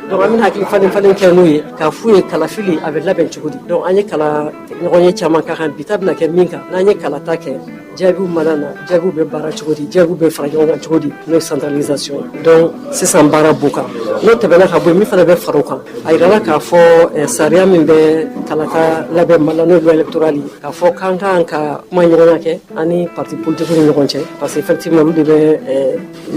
donc amin hakili falen kenuye ka fuye kala fili abe labe chugudi donc anye kala nyogo nye chama ka kan bitabna ke minka na nye kala take jabu manana jabu be bara chugudi jabu be frajonga chugudi no centralisation donc c'est sans bara buka no tebena ka bo mi fana be faruka ayra ka fo saria min be kalata labe malano électorali ka fo kanka ka manyona ke ani parti politique ni ngonche parce que effectivement lu de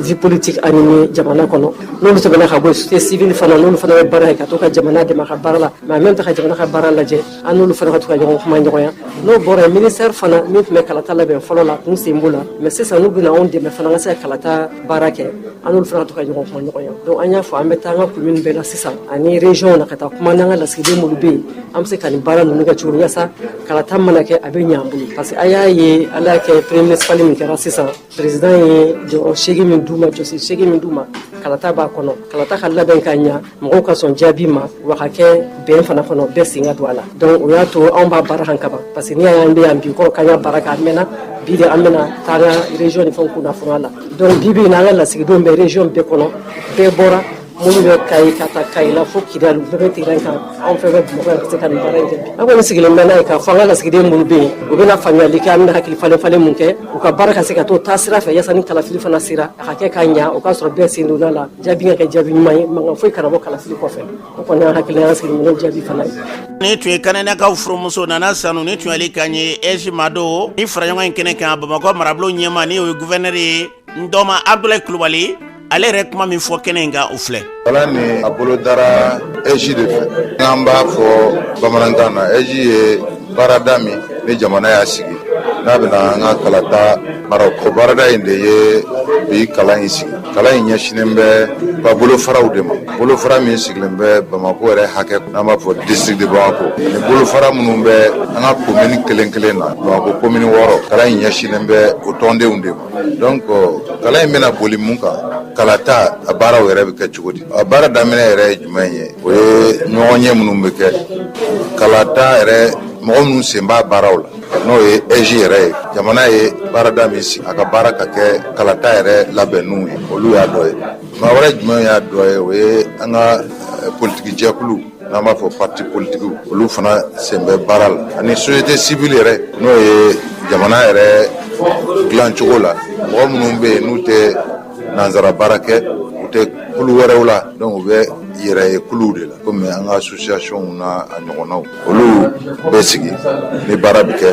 vie politique animé jamana kono no lu tebena ka bo société civile fana no lu fana be bara ka to ka jamana de ma ka barala ma même ta ka jamana ka barala je anu lu fana ka to ka ngon manyoya no bore ministère fana mi me kalata labe folo la kun simbula mais c'est ça nous bina on de me fana ka kalata barake anu lu fana ka to ka ngon manyoya donc anya fo bɛ taa an ka commune bɛɛ la sisan ani région na ka taa kuma n'an ka lasigiden minnu bɛ yen an bɛ se ka nin baara ninnu kɛ cogo min yaasa kalata mana kɛ a bɛ ɲɛ an bolo parce que a y'a ye ala y'a kɛ premier municipal min kɛra sisan président ye jɔyɔrɔ 8 min d'u ma jɔsi 8 min d'u ma kalata b'a kɔnɔ kalata ka labɛn ka ɲɛ mɔgɔw ka sɔn jaabi ma wa ka kɛ bɛn fana kɔnɔ bɛɛ sen ka don a la donc o y'a to anw b'a baara kan kaban parce que n'i y'a ye an bɛ yan bi kɔrɔ k'an y'a baara kɛ a mɛnna bi de an bɛna taa an ka région ni fɛnw kunnafoniya la donc bi bi in na an ka lasigidenw bɛ région bɛɛ kɔnɔ bɛɛ bɔra minnu bɛ Kayi ka taa Kayi la fo Kidali u bɛɛ bɛ terrain kan anw fɛn fɛn Bamakɔ yan ka se ka nin baara in kɛ bi an kɔni sigilen bɛ n'a ye k'a fɔ an ka lasigiden minnu bɛ yen u bɛna faamuyali kɛ an bɛna hakili falen mun kɛ u ka baara ka se ka to taa sira fɛ yaasa ni kalafili fana sera a ka kɛ ka ɲa o k'a sɔrɔ bɛɛ sen donna la jaabi ka kɛ jaabi ɲuman ye mankan foyi kana bɔ kalafili kɔfɛ o kɔni y'an hakili y'an sigilen jaabi fana ye. Ni tun ye Kanɛnɛkaw furumuso Nana Sanu ni tun yali kan ye Eji Mado ni faraɲɔgɔn in kɛnɛ kan Bamakɔ marabolo ɲɛma ni o ye gouverneur ye Ndɔma Abdoulaye Kulubali ale yɛrɛ kuma min fɔ kɛnɛ in kan o filɛ. Ala ni a bolo dara Eji de fɛ n'an b'a fɔ bamanankan na Eji ye baarada min ni jamana y'a sigi n'a bɛna an ka kalata mara o baarada in de ye bi kalan in sigi kalan in ɲɛsinen bɛ ka bolofaraw de ma bolofara min sigilen bɛ Bamako yɛrɛ hakɛ n'an b'a fɔ district de Bamako ni bolofara minnu bɛ an ka commune kelen kelen na Bamako commune 6 kalan in ɲɛsinen bɛ o tɔndenw de ma donc kalan in bɛna boli mun kan kalata a baaraw yɛrɛ bɛ kɛ cogo di a baara daminɛ yɛrɛ ye jumɛn ye o ye ɲɔgɔn ɲɛ minnu bɛ kɛ kalata yɛrɛ mɔgɔ minnu sen b'a baaraw la n'o ye Eji yɛrɛ ye jamana ye baarada min sigi a ka baara ka kɛ kalata yɛrɛ labɛnniw ye olu y'a dɔ ye maa wɛrɛ jumɛn y'a dɔ ye o ye an ka politiki jɛkulu n'an b'a fɔ parti politikiw olu fana sen bɛ baara la ani société civile yɛrɛ n'o ye jamana yɛrɛ dilan cogo la mɔgɔ minnu bɛ yen n'u tɛ nanzara baara kɛ u tɛ kulu wɛrɛw la donc u bɛ yɛrɛ ye kuluw de la komi an ka association na a ɲɔgɔnnaw olu bɛ sigi ni baara bɛ kɛ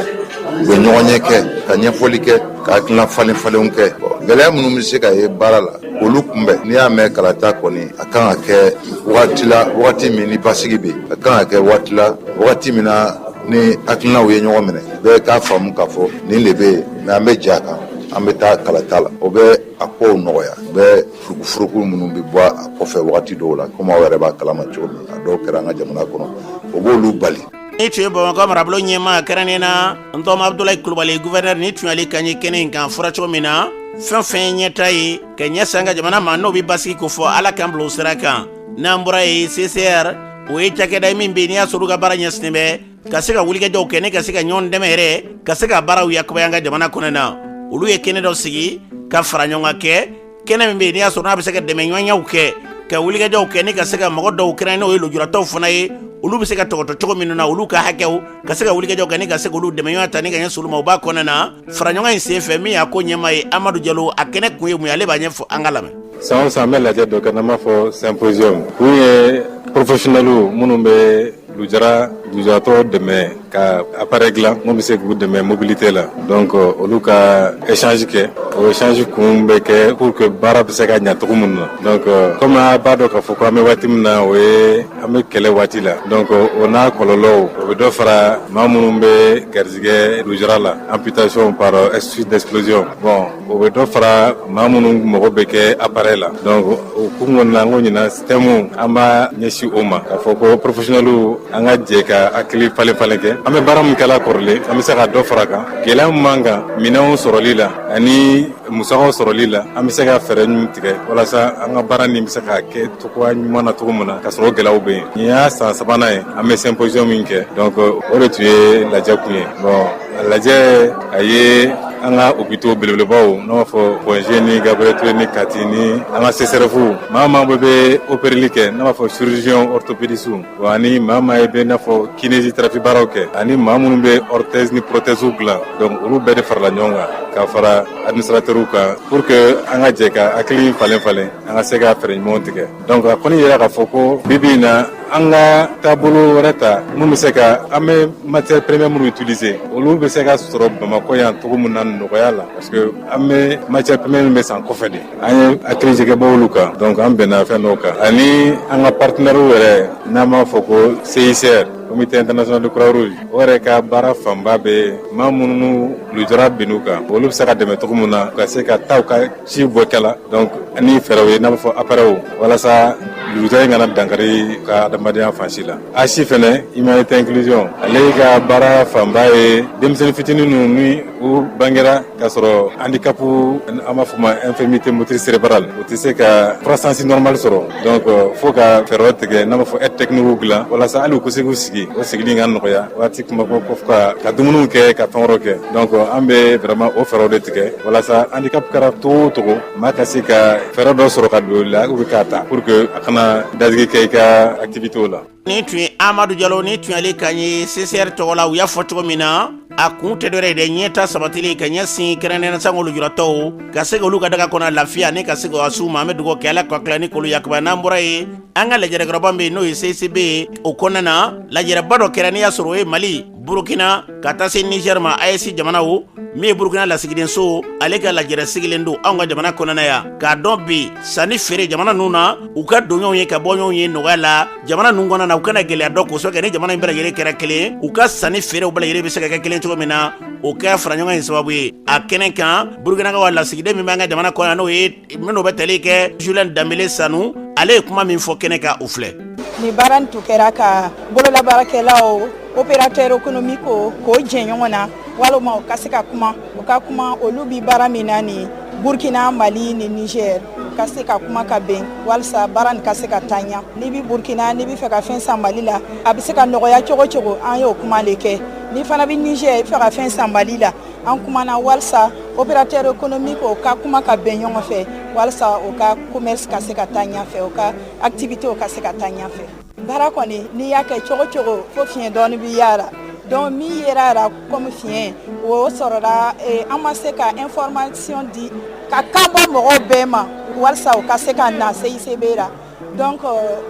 u bɛ ɲɔgɔn ɲɛ kɛ ka ɲɛfɔli kɛ ka hakilina falen-falenw kɛ gɛlɛya minnu bɛ se ka ye baara la olu kunbɛn n'i y'a mɛn kalata kɔni a kan ka kɛ wagati la wagati min ni basigi bɛ yen a kan ka kɛ waati la wagati min na ni hakilinaw ye ɲɔgɔn minɛ bɛɛ k'a faamu k'a fɔ nin de bɛ yen mɛ an bɛ jɛ a kan an bɛ taa kalata la o bɛ a kow nɔgɔya bɛ furukufuruku minnu bɛ bɔ a kɔfɛ wagati dɔw la komi aw yɛrɛ b'a kalama cogo min a dɔw kɛra an ka jamana kɔnɔ o b'olu bali. Ni tun ye Bamakɔ marabolo ɲɛma kɛrɛnnen na Ndɔma Abdoulaye Kulubali gouverneur ni tun yali kan ye kɛnɛ in kan fɔra cogo min na fɛn fɛn ye ɲɛta ye ka ɲɛsin an ka jamana ma n'o bɛ basigi ko fɔ ala k'an bila o sira kan n'an bɔra ye CCR o ye cakɛda min bɛ yen n'i y'a sɔrɔ u ka baara ɲɛsinnen bɛ ka se ka wulikɛjɔw kɛ ni ka se ka ɲɔgɔn dɛmɛ yɛrɛ ka se ka baaraw yakubaya an ka jamana kɔnɔ na olu ye kɛnɛ dɔ sigi ka fara ɲɔgɔn kɛ kɛnɛ min bɛ yen n'i y'a sɔrɔ n'a bɛ se ka dɛmɛ ɲɔgɔnyaw kɛ ka wulikɛjɔw kɛ ni ka se ka mɔgɔ dɔw kɛrɛn n'o ye lujuratɔw fana ye olu bɛ se ka tɔgɔtɔ cogo min na olu ka hakɛw ka se ka wulikɛjɔw kɛ ni ka se k'olu dɛmɛ ɲɔgɔn ta ni ka ɲɛ solu ma u b'a kɔnɔna na fara ɲɔgɔn in sen fɛ min y'a ko ɲɛma ye Amadu Jalo a kɛnɛ kun ye mun ye ale b'a ɲɛfɔ an ka lamɛn. san o san an bɛ lajɛ dɔ kɛ n'an b'a fɔ symposium kun ye professionnels minnu bɛ lujuratɔ dɛmɛ ka appareil dilan mun bɛ se k'u dɛmɛ mobilité la donc olu ka échange kɛ o échange kun bɛ kɛ pour que baara bɛ se ka ɲɛ cogo min na donc comme an b'a dɔn k'a fɔ ko an bɛ waati min na o ye an bɛ kɛlɛ waati la donc o n'a kɔlɔlɔw o bɛ dɔ fara maa minnu bɛ garizigɛ lujura la amputation par suite d'explosion bon o bɛ dɔ fara maa minnu mɔgɔ bɛ kɛ appareil la donc o kun kɔni na an ko ɲinan système an b'a ɲɛsin o ma k'a fɔ ko professionnels an ka jɛ ka hakili falen-falen kɛ an bɛ baara min kɛla kɔrɔlen an bɛ se ka dɔ fara kan gɛlɛya min b'an kan minɛnw sɔrɔli la ani musakaw sɔrɔli la an bɛ se ka fɛɛrɛ ɲuman tigɛ walasa an ka baara nin bɛ se ka kɛ cogoya ɲuman na cogo min na ka sɔrɔ gɛlɛyaw bɛ yen nin y'a san sabanan ye an bɛ symposium min kɛ donc o de tun ye lajɛ kun ye bon lajɛ a ye an ka hôpitaux belebelebaw n'an b'a fɔ Bɔnze ni Gabriel Ture ni Kati ni an ka CSRF maa maa bɛ opéreli kɛ n'an b'a fɔ chirurgien orthopédiste wa ani maa maa bɛ n'a fɔ kinésithérapie baaraw kɛ ani maa minnu bɛ orthèse ni prothèse dilan donc olu bɛɛ de farala ɲɔgɔn kan ka fara administrateurs kan pour que an ka jɛ ka hakili falen-falen an ka se ka fɛɛrɛ ɲumanw tigɛ donc a kɔni yɛrɛ k'a fɔ ko bi bi in na an ka taabolo wɛrɛ ta mun bɛ se ka an bɛ matière première minnu utiliser olu bɛ se ka sɔrɔ Bamakɔ yan cogo min na nɔgɔya la parce que an bɛ matière première min bɛ san kɔfɛ de an ye hakili jɛgɛbɔ olu kan donc an bɛnna fɛn dɔw kan ani an ka partenaires yɛrɛ n'an b'a fɔ ko CICR Comité international de Croix-Rouge o yɛrɛ ka baara fanba bɛ maa minnu lujura bɛnn'u kan olu bɛ se ka dɛmɛ cogo min na ka se ka taa u ka ci bɔ kɛla donc ani fɛɛrɛw ye n'a bɛ fɔ appareil walasa luta in kana dankari ka adamadenya fansi la asi fɛnɛ humanité inclusion ale ka baara fanba ye denmisɛnnin fitinin ninnu ni u bangera k'a sɔrɔ handicap an b'a fɔ ma infirmité motrice cérébrale u tɛ se ka croissance normale sɔrɔ donc fo ka fɛɛrɛ tigɛ n'a b'a fɔ aide technique dilan walasa hali u ka se k'u sigi o sigili ka nɔgɔya waati kuma ko ka dumuniw kɛ ka fɛn wɛrɛw kɛ donc an bɛ vraiment o fɛɛrɛw de tigɛ walasa handicap kɛra togo o togo maa ka se ka fɛɛrɛ dɔ sɔrɔ ka don la ou k'a ta pour que a kana dadigi kɛ i ka activité la. Ni tun ye Amadu Jalo ni tun ale ka ye CCR tɔgɔ la u y'a fɔ cogo min na a kun tɛ dɔrɛ de ɲɛta sabatili ka ɲɛsin kɛrɛnkɛrɛnnen sangolu juratɔw ka se k'olu ka daga kɔnɔ lafiya ni ka se k'o s'u ma an bɛ dugawu kɛ Ala ka tila ni k'olu yakuba n'an bɔra ye an ka lajɛrɛkɔrɔba min n'o ye CCB ye o kɔnɔna na lajɛrɛba dɔ kɛra n'i y'a sɔrɔ o ye Mali Burkina ka taa se Niger ma AES jamanaw min ye Burkina lasigiden so ale ka lajɛrɛ sigilen don anw ka jamana kɔnɔna yan k'a dɔn bi sanni feere jamana ninnu na u ka don ɲɔgɔn ye ka bɔ ɲɔgɔn ye nɔgɔya la jamana ninnu kɔnɔna na u kana gɛlɛya dɔ kosɔn kɛ ni jamana in bɛɛ lajɛlen kɛra kelen u ka sanni feerew bɛɛ lajɛlen bɛ se ka kɛ kelen cogo min na o kɛra fara ɲɔgɔn in sababu ye a kɛnɛ kan Burkina ka lasigiden min b'an ka jamana kɔnɔ n'o ye minnu bɛ tali kɛ Julien Dambele Sanu ale ye kuma min fɔ kɛnɛ kan u filɛ. Ni baara nin tun kɛra ka bololabaarakɛlaw opérateur économique k'o jɛ ɲɔgɔn na walima u ka se ka kuma u ka kuma olu bi baara min na ni Burkina Mali ni Niger ka se ka kuma ka bɛn walasa baara nin ka se ka taa ɲɛ ni bi Burkina ni bi fɛ ka fɛn san Mali la a bɛ se ka nɔgɔya cogo cogo an y'o kuma le kɛ ni fana bi Niger fɛ ka fɛn san Mali la an kumana walasa opérateur économique o ka kuma ka bɛn ɲɔgɔn fɛ walasa o ka commerce ka se ka taa ɲɛ fɛ o ka activité o ka se ka taa ɲɛ fɛ baara kɔni n'i y'a kɛ cogo cogo fo fiɲɛ dɔɔni bi y'a la donc min yera la comme fiɲɛ o sɔrɔla an ma se ka information di ka kan bɔ mɔgɔw bɛɛ ma walasa o ka se ka na CICB la donc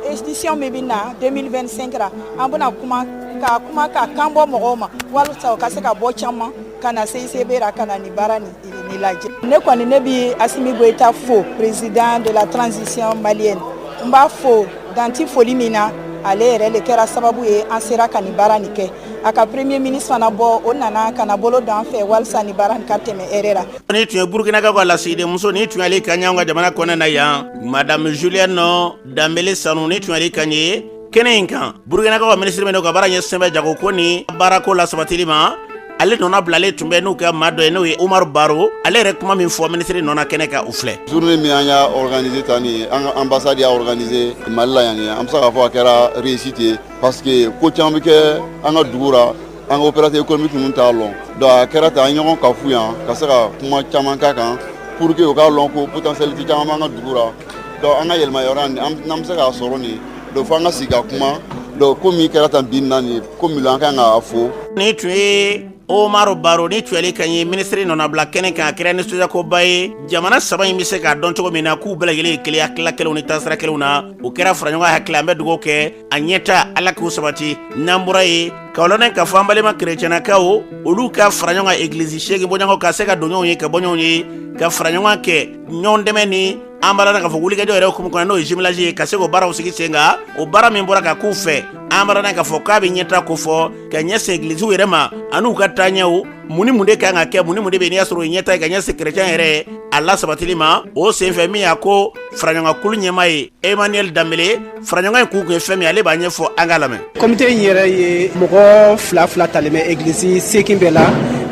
édition min bɛ na 2025 la an bɛna kuma ka kan bɔ mɔgɔw ma walasa o ka se ka bɔ caman ka na CICB la ka na ni baara ni lajɛ ne kɔni ne bi Assimi Goïta fo président de la transition malienne n b'a fo danti foli min na ale yɛrɛ le kɛra sababu ye an sera ka ni baara ni kɛ a ka premier ministre fana bɔ o nana ka na bolo dan fɛ walasa ni baara ni ka tɛmɛ hɛrɛ la. Ni tun ye Burkinakaw ka lasigiden muso ni tun y'ale ka ɲɛ anw ka jamana kɔnɔ na yan madame Julienne Dambele Sanu ni tun y'ale ka ɲɛ kɛnɛ in kan Burkinakaw ka ministre min ka baara ɲɛsin bɛ jago ko ni baarako la sabatili ma ale nɔna bilalen tun bɛ n'u ka maa dɔ ye n'o ye Umaru Baro ale yɛrɛ kuma min fɔ ministre nɔna kɛnɛ kan u filɛ. Journée min an y'a organisé tan ni an ka ambassade y'a organisé Mali la yan an bɛ se k'a fɔ a kɛra réussite ye parce que ko caman bɛ kɛ an ka dugu la an ka opérateur économique ninnu t'a lɔn donc a kɛra tan an ye ɲɔgɔn ka fu yan ka se ka kuma caman k'a kan pour que u k'a lɔn ko potentialité caman b'an ka dugu la donc an ka yɛlɛma yɔrɔ n'an bɛ se k'a sɔrɔ nin donc fo an ka sigi ka kuma donc ko min kɛra tan bi na nin ko min an kan k'a fo. Ni tun ye Omaru Baro ni tun y'ale ka ɲɛ ministre nɔna bila kɛnɛ kan a kɛra nisɔndiyakoba ye jamana saba in bɛ se k'a dɔn cogo min na k'u bɛɛ lajɛlen ye kelen hakilila kelenw ni taasira kelenw na o kɛra fara ɲɔgɔn hakili an bɛ dugawu kɛ a ɲɛta Ala k'u sabati n'an bɔra ye ka lɔnɛ ka fɔ an balima kerecɛnnakaw olu ka fara ɲɔgɔn kan église seegin bɔɲɔgɔnw ka se ka don ɲɔgɔn ye ka bɔ ɲɔgɔn ye ka fara ɲɔgɔn kɛ ɲɔgɔn dɛmɛ ni an b'a la k'a fɔ wulikajɔ yɛrɛ hukumu kɔnɔ n'o ye jumelage ye ka se k'o baaraw sigi sen kan o baara min bɔra ka k'u fɛ an b'a la k'a fɔ k'a bɛ ɲɛta ko fɔ ka ɲɛsin églisiw yɛrɛ ma an'u ka taaɲɛw mun ni mun de kan ka kɛ mun ni mun de bɛ n'i y'a sɔrɔ o ye ɲɛta ye ka ɲɛsin kerecɛn yɛrɛ a la sabatili ma o senfɛ min y'a ko faraɲɔgɔnkulu ɲɛmaa ye Emmanuel Dambele faraɲɔgɔn in k'u kun ye fɛn min ale b'a ɲɛfɔ an ka lamɛn. Comité in yɛrɛ ye mɔgɔ fila talen bɛ église seegin bɛɛ la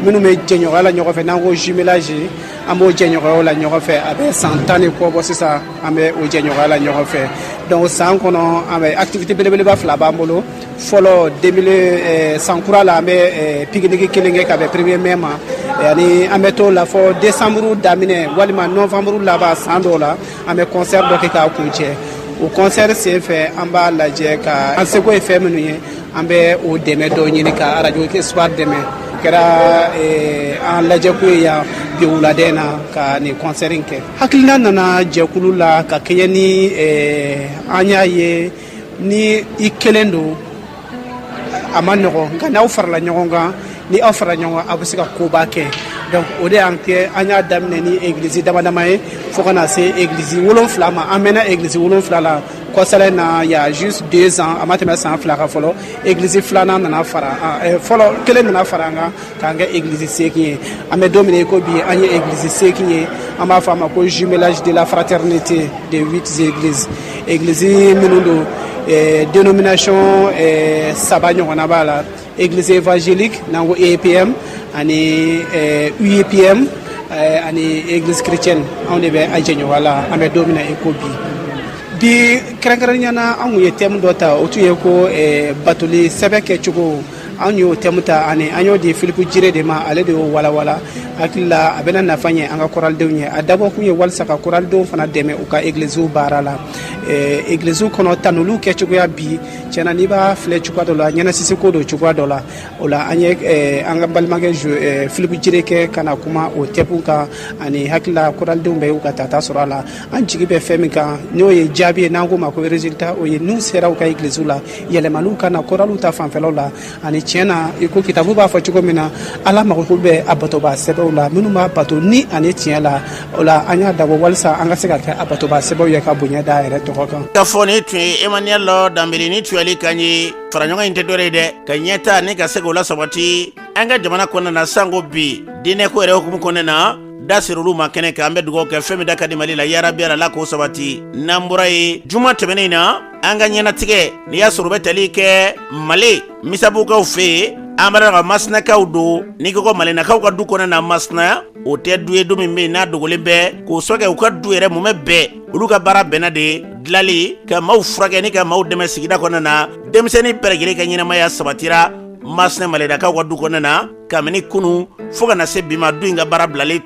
minnu bɛ jɛɲɔgɔnya la ɲɔgɔn fɛ n'an ko jumelage an b'o jɛɲɔgɔnya la ɲɔgɔn fɛ a bɛ san 10 de kɔ bɔ sisan an bɛ o jɛɲɔgɔnya la ɲɔgɔn fɛ donc san kɔnɔ an bɛ activité belebeleba fila b'an bolo fɔlɔ san kura la an bɛ pique-nique kelen kɛ ka bɛn 1er mai ma ani an bɛ t'o la fɔ décembre daminɛ walima novembre laban san dɔw la an bɛ concert dɔ kɛ k'a kuncɛ o concert senfɛ an b'a lajɛ ka an seko ye fɛn minnu ye an bɛ o dɛmɛ dɔw ɲini ka radio espoir dɛmɛ kɛra an lajɛ ko ye yan bi wuladen na ka nin concert in kɛ hakilina nana jɛkulu la ka kɛɲɛ ni an y'a ye ni i kelen don a ma nɔgɔn nka n'aw farala ɲɔgɔn kan ni aw farala ɲɔgɔn kan aw bɛ se ka koba kɛ donc o de y'an kɛ an y'a daminɛ ni église dama dama ye fo ka na se église 7 ma an mɛnna église 7 la kɔsɛlɛ na il y a juste 2 ans a ma tɛmɛ san 2 kan fɔlɔ église 2nan nana fara fɔlɔ kelen nana fara an kan k'an kɛ église 8 ye an bɛ don min na ko bi an ye église 8 ye an b'a fɔ a ma ko jumelage de la fraternité de 8 églises église minnu don dénomination 3 ɲɔgɔnna b'a la église évangélique n'an ko EPM ani UEPM ani église chrétienne anw de bɛ a jɛɲɔgɔn la an bɛ don min na ko bi kɛrɛnkɛrɛnnenya na an kun ye thème dɔ ta o tun ye ko batoli sɛbɛ kɛcogo an y'o thème ta ani an y'o di Philippe Jire de ma ale de y'o walawala hakili la a bɛna nafa ɲɛ an ka koralidenw ye a dabɔ kun ye walasa ka koralidenw fana dɛmɛ u ka églisiw baara la églisiw kɔnɔ tanoliw kɛcogoya bi tiɲɛna n'i b'a filɛ cogoya dɔ la ɲɛnasisiko don cogoya dɔ la o la an ye an ka balimakɛ Philippe Jire kɛ ka na kuma o thème kan ani hakili la koralidenw bɛ y'u ka tata sɔrɔ a la an jigi bɛ fɛn min kan n'o ye jaabi ye n'an ko ma ko résultat o ye n'u sera u ka églisiw la yɛlɛmaniw ka na koraliw ta fanfɛlaw la ani tiɲɛna i ko kitabu b'a fɔ cogo min na ala mago bɛ a batoba sɛbɛnw la minnu b'a bato ni ani tiɲɛ la o la an y'a dabɔ walasa an ka se ka kɛ a batoba sɛbɛnw ye ka bonya da yɛrɛ tɔgɔ kan ka fɔ ni tun ye Emmanuel Lɔ Dambele ni tuyali kan ye faraɲɔgɔn in tɛ dɔ ye dɛ ka ɲɛta ni ka se k'o la sabati an ka jamana kɔnɔna na sango bi diinɛ ko yɛrɛ hukumu kɔnɔna na da ser'olu ma kɛnɛ kan an bɛ dugawu kɛ fɛn min da ka di Mali la yarabi ala k'o sabati n'an bɔra ye juma tɛmɛnen na an ka ɲɛnatigɛ n'i y'a sɔrɔ u bɛ tali kɛ Mali misabukaw fɛ yen an b'a ka masinakaw don n'i ko malinakaw ka du kɔnɔ na masina o tɛ du ye du min bɛ yen n'a dogolen bɛ k'o sɔkɛ u ka du yɛrɛ mun bɛ bɛɛ olu ka baara bɛnna de dilali ka maaw furakɛ ni ka maaw dɛmɛ sigida kɔnɔ na denmisɛnnin bɛɛ lajɛlen ka ɲɛnamaya sabatira masina malinakaw ka du kɔnɔ na kabini kunu fo ka na se bi ma du in ka baara bilalen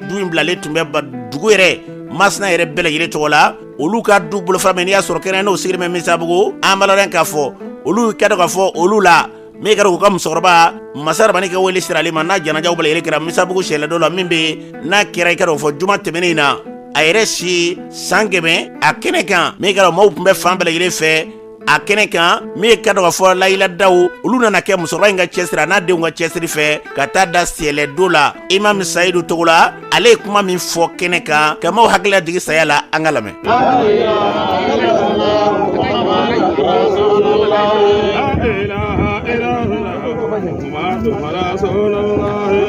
tun bɛ dugu yɛrɛ masina yɛrɛ bɛɛ lajɛlen tɔgɔ la olu ka du bolofara min n'i y'a sɔrɔ kɛnɛ n'o sigilen bɛ Misabugu an b'a dɔn k'a fɔ olu kɛ dɔ k'a fɔ olu la min kɛra k'u ka musokɔrɔba masa Rabani ka wele sira ale ma n'a janajaw bɛɛ lajɛlen kɛra Misabugu sɛlɛ dɔ la min bɛ n'a kɛra i ka dɔ fɔ juma tɛmɛnen in na a yɛrɛ si 100 a kɛnɛ kan min kɛra maaw tun bɛ fan bɛɛ lajɛlen fɛ a kɛnɛ kan min ka dɔ ka fɔ layiladaw olu nana kɛ musokɔrɔba in ka cɛsiri a n'a denw ka cɛsiri fɛ ka taa da sɛlɛ do la Imam Sayidu togo la ale ye kuma min fɔ kɛnɛ kan ka maaw hakili jigi saya la an ka lamɛn.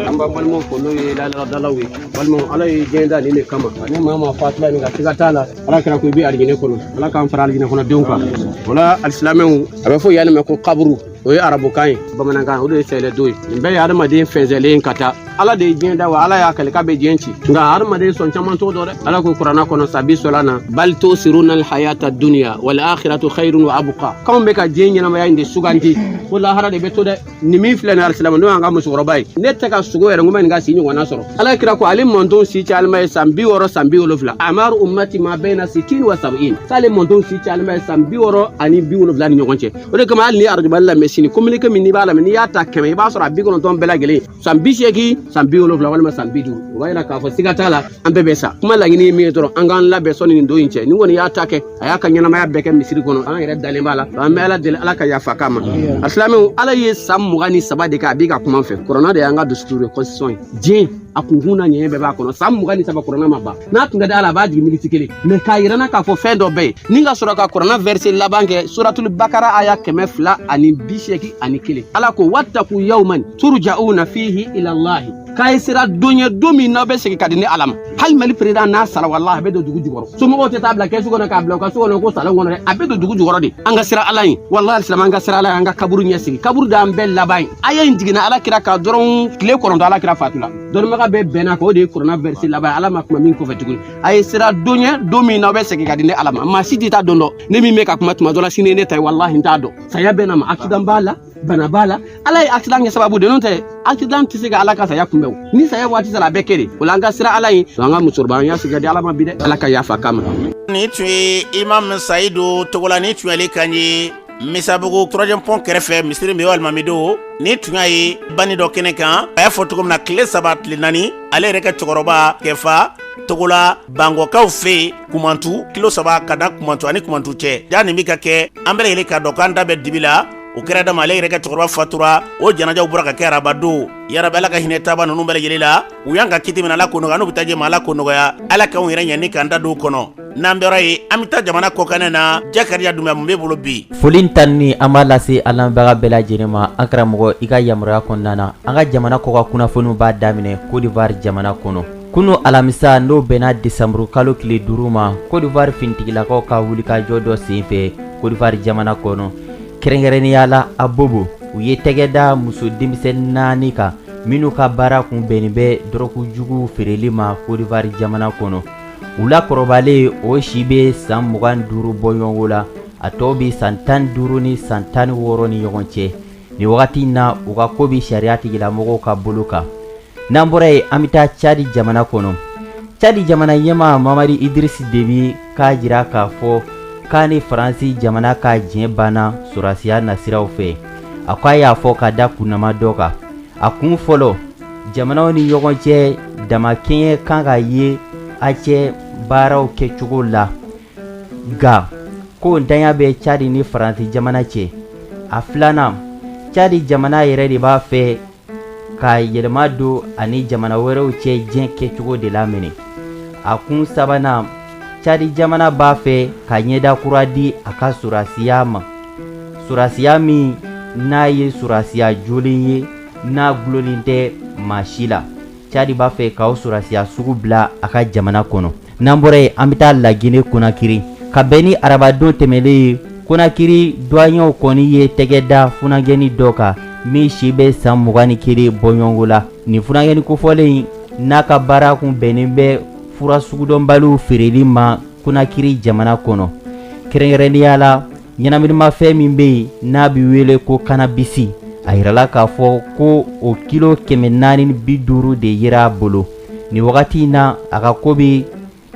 an b'a balimaw fɔ n'o ye layiladalaw ye balimaw ala ye diɲɛ da nin de kama ni maa ma fatula nin ka siga t'a la ala kɛra ko i bɛ alijinɛ kɔnɔ ala k'an fara alijinɛ kɔnɔ denw kan o la alisilamɛw a bɛ fɔ yanni mɛ ko kaburu o ye arabukan ye bamanankan o de ye sɛlɛdo ye nin bɛɛ ye adamaden fɛnsɛlen ka taa ala de ye diɲɛ da wa ala y'a kale k'a bɛ diɲɛ ci nka adamaden sɔn caman t'o dɔn dɛ ala ko kuranna kɔnɔ sabi sɔla na bal tusiruna alhayata dunya wal akhiratu khairun wa abqa kanw bɛ ka diɲɛ ɲɛnamaya in de suganti ko lahara de bɛ to dɛ nin min filɛ nin alisilama n'o y'an ka musokɔrɔba ye ne tɛ ka sogo yɛrɛ n ko bɛ nin ka si ɲɔgɔnna sɔrɔ ala kira ko ale mɔnton si cayalima ye san 60 san 70 amaru ummati ma bɛna 60 wa 70 k'ale mɔnton si cayalima ye san 60 ani 70 ni ɲɔgɔn cɛ o de kama hali ni arajibali lamɛn sini communiqué min n'i b'a lamɛn n'i y'a ta 100 i b'a sɔrɔ a 90 bɛɛ lajɛlen san 80 san 70 walima san 50 o b'a yira k'a fɔ siga t'a la an bɛɛ bɛ sa kuma laɲini ye min ye dɔrɔn an k'an labɛn sɔnni nin don in cɛ ni kɔni y'a ta kɛ a y'a ka ɲɛnamaya bɛɛ kɛ misiri kɔnɔ an yɛrɛ dalen b'a la an bɛ ala deli ala ka yafa k'a ma alisilamɛw ala ye san 23 de kɛ a b'i ka kuma fɛ kuranna de y'an ka dusuturu ye constitution ye diɲɛ a kunkun na ɲɛɲɛ bɛɛ b'a kɔnɔ san 23 kuranna ma ban n'a tun ka di ala a b'a jigin miniti 1 mais k'a yirana k'a fɔ fɛn dɔ bɛ yen ni ka sɔrɔ ka kuranna verset laban kɛ suratul bakara aya 281 ala ko wattaku yawman turja'una fihi ila allahi k'a ye sera don ye don min n'aw bɛ segin ka di ni ala ma hali mali président n'a sara wallahi a bɛ don dugu jukɔrɔ somɔgɔw tɛ taa bila kɛsu kɔnɔ k'a bila u ka so kɔnɔ ko salon kɔnɔ dɛ a bɛ don dugu jukɔrɔ de an ka sira ala ye wallahi alisilamu an ka sira ala ye an ka kaburu ɲɛsigi kaburu d'an bɛɛ laban ye aya in jiginna ala kira ka dɔrɔn tile 9 ala kira fatula dɔnnibaga bɛɛ bɛnna kan o de ye kuranna verset laban ala ma kuma min kɔfɛ tuguni a ye sira don ye don min n'aw bɛ segin ka di ni ala ma maa si tɛ taa dɔn dɔn ne min bɛ ka kuma tuma dɔ la sini ne ta ye wallahi n t'a dɔn saya bɛ na ma accident b'a la bana b'a la ala ye accident kɛ sababu de n'o tɛ accident tɛ se ka ala ka saya kunbɛn o ni saya waati sera a bɛɛ kɛ de o la an ka sira ala ye an ka musokɔrɔba an y'a sigi ka di ala ma bi dɛ ala ka yafa k'a ma ni tun ye Imam Sayidu togola ni tun yali kan ye Misabugu 3e pont kɛrɛfɛ misiri min ye alimamido ni tun y'a ye bani dɔ kɛnɛ kan a y'a fɔ cogo min na tile 3 tile 4 ale yɛrɛ ka cɛkɔrɔba kɛfa togola bangɔkaw fɛ kumantu kilo 3 ka da kumantu ani kumantu cɛ ja nin bi ka kɛ an bɛɛ lajɛlen ka dɔn k'an da bɛ dibi la o kɛra dama ale yɛrɛ ka cɛkɔrɔba fatura o janajaw bɔra ka kɛ araba don yarabi ala ka hinɛ taba ninnu bɛɛ lajɛlen la u y'an ka kiti min ala ko nɔgɔya n'u bɛ taa jɛ ma ala ko nɔgɔya ala k'anw yɛrɛ ɲɛ ni k'an da don kɔnɔ n'an bɛra ye an bɛ taa jamana kɔkanɛ na Jakariya Dunbiya mun b'e bolo bi foli tan ni an b'a lase an lamɛnbaga bɛɛ lajɛlen ma an karamɔgɔ i ka yamaruya kɔnɔna na an ka jamana kɔka kunnafoniw b'a daminɛ Côte d'Ivoire jamana kɔnɔ kunu alamisa n'o bɛnna desanburu kalo tile 5 ma Côte d'Ivoire finitigilakaw ka wulikajɔ dɔ senfɛ Côte d'Ivoire jamana kɔnɔ kɛrɛnkɛrɛnnenya la a bobo u ye tɛgɛ da muso denmisɛnnin 4 kan minnu ka baara kun bɛnnen bɛ dɔrɔgujugu feereli ma Côte d'Ivoire jamana kɔnɔ u la kɔrɔbalen o si bɛ san 25 bɔɲɔgɔnko la a tɔw bɛ san 15 ni san 16 ni ɲɔgɔn cɛ ni wagati na u ka ko bɛ sariya tigilamɔgɔw ka bolo kan n'an bɔra yen an bɛ taa Cadi jamana kɔnɔ Cadi jamana ɲɛmaa Mamadi Idrisi Debi k'a jira k'a fɔ k'a ni Faransi jamana ka diɲɛ banna sɔrɔsiya nasiraw fɛ a ko a y'a fɔ ka da kunnama dɔ kan a kun fɔlɔ jamanaw ni ɲɔgɔn cɛ damakɛɲɛ kan ka ye a cɛ baaraw kɛcogo la nka ko ntanya bɛ Cadi ni Faransi jamana cɛ a filanan Cadi jamana yɛrɛ de b'a fɛ ka yɛlɛma don ani jamana wɛrɛw cɛ diɲɛ kɛcogo de la minɛ a kun sabanan Cadi jamana b'a fɛ ka ɲɛda kura di a ka sɔrɔsiya ma sɔrɔsiya min n'a ye sɔrɔsiya jolen ye n'a gulolen tɛ maa si la Cadi b'a fɛ k'aw sɔrɔsiya sugu bila a ka jamana kɔnɔ n'an bɔra yen an bɛ taa Lagine Konakiri ka bɛn ni arabadon tɛmɛlen ye Konakiri douaniers kɔni ye tɛgɛ da funagɛnni dɔ kan min si bɛ san 21 bɔɲɔgɔnko la nin funagɛnni kofɔlen n'a ka baara kun bɛnnen bɛ fura sugudɔnbaliw feereli ma Konakiri jamana kɔnɔ kɛrɛnkɛrɛnnenya la ɲɛnaminimafɛn min bɛ yen n'a bɛ wele ko kannabisi a yirala k'a fɔ ko o kilo 450 de yera a bolo ni wagati in na a ka ko bɛ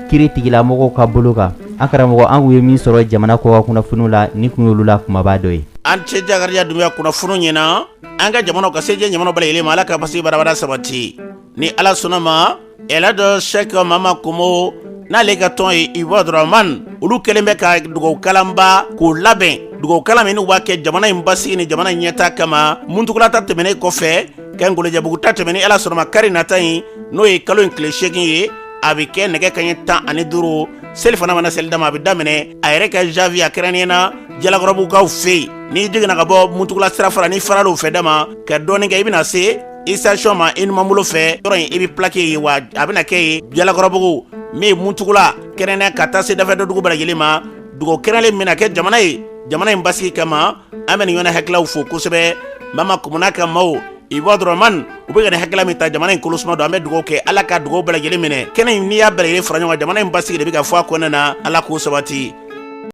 kiri tigilamɔgɔw ka bolo kan an karamɔgɔ an kun ye min sɔrɔ jamana kɔka kunnafoniw la ni kun y'olu la kumaba dɔ ye an cɛ Jakariya Dunbiya kunnafoniw ɲɛna an ka jamanaw ka se diɲɛ jamanaw bɛɛ lajɛlen ma ala ka basi barabara sabati ni ala sɔnna ma Elhadji Sheikh Mama Komo n'ale ka tɔn ye Ivoire Dramane olu kɛlen bɛ ka dugawu kalanba k'o labɛn dugawu kalan min n'u b'a kɛ jamana in basigi ni jamana in ɲɛta kama Muntugula ta tɛmɛnen kɔfɛ ka Ngolojɛbugu ta tɛmɛnen ala sɔnna ma kari nata in n'o ye kalo in tile 8 ye a bɛ kɛ nɛgɛ kanɲɛ 15 seli fana mana seli dama a bɛ daminɛ a yɛrɛ ka janvier a kɛrɛnnen na jalakɔrɔbugukaw fɛ yen n'i jiginna ka bɔ Muntugula sira fara n'i farala o fɛ dama ka dɔɔnin kɛ i bɛna se i station ma i numanbolo fɛ yɔrɔ in i bɛ plaqué ye wa a bɛna kɛ ye jalakɔrɔbugu min ye Muntugula kɛrɛnnen ka taa se dafɛ dɔ dugu bɛɛ lajɛlen ma dugawu kɛrɛnlen min na kɛ jamana ye jamana in basigi kama an bɛ nin ɲɔgɔnna hakililaw fo kosɛbɛ Mama Komo n'a ka maaw Ivoire Dramane u bɛ ka nin hakilila min ta jamana in kolosuma don an bɛ dugawu kɛ ala ka dugawu bɛɛ lajɛlen minɛ kɛnɛ in n'i y'a bɛɛ lajɛlen fara ɲɔgɔn kan jamana in basigi de bɛ ka fɔ a kɔnɔna na ala k'o sabati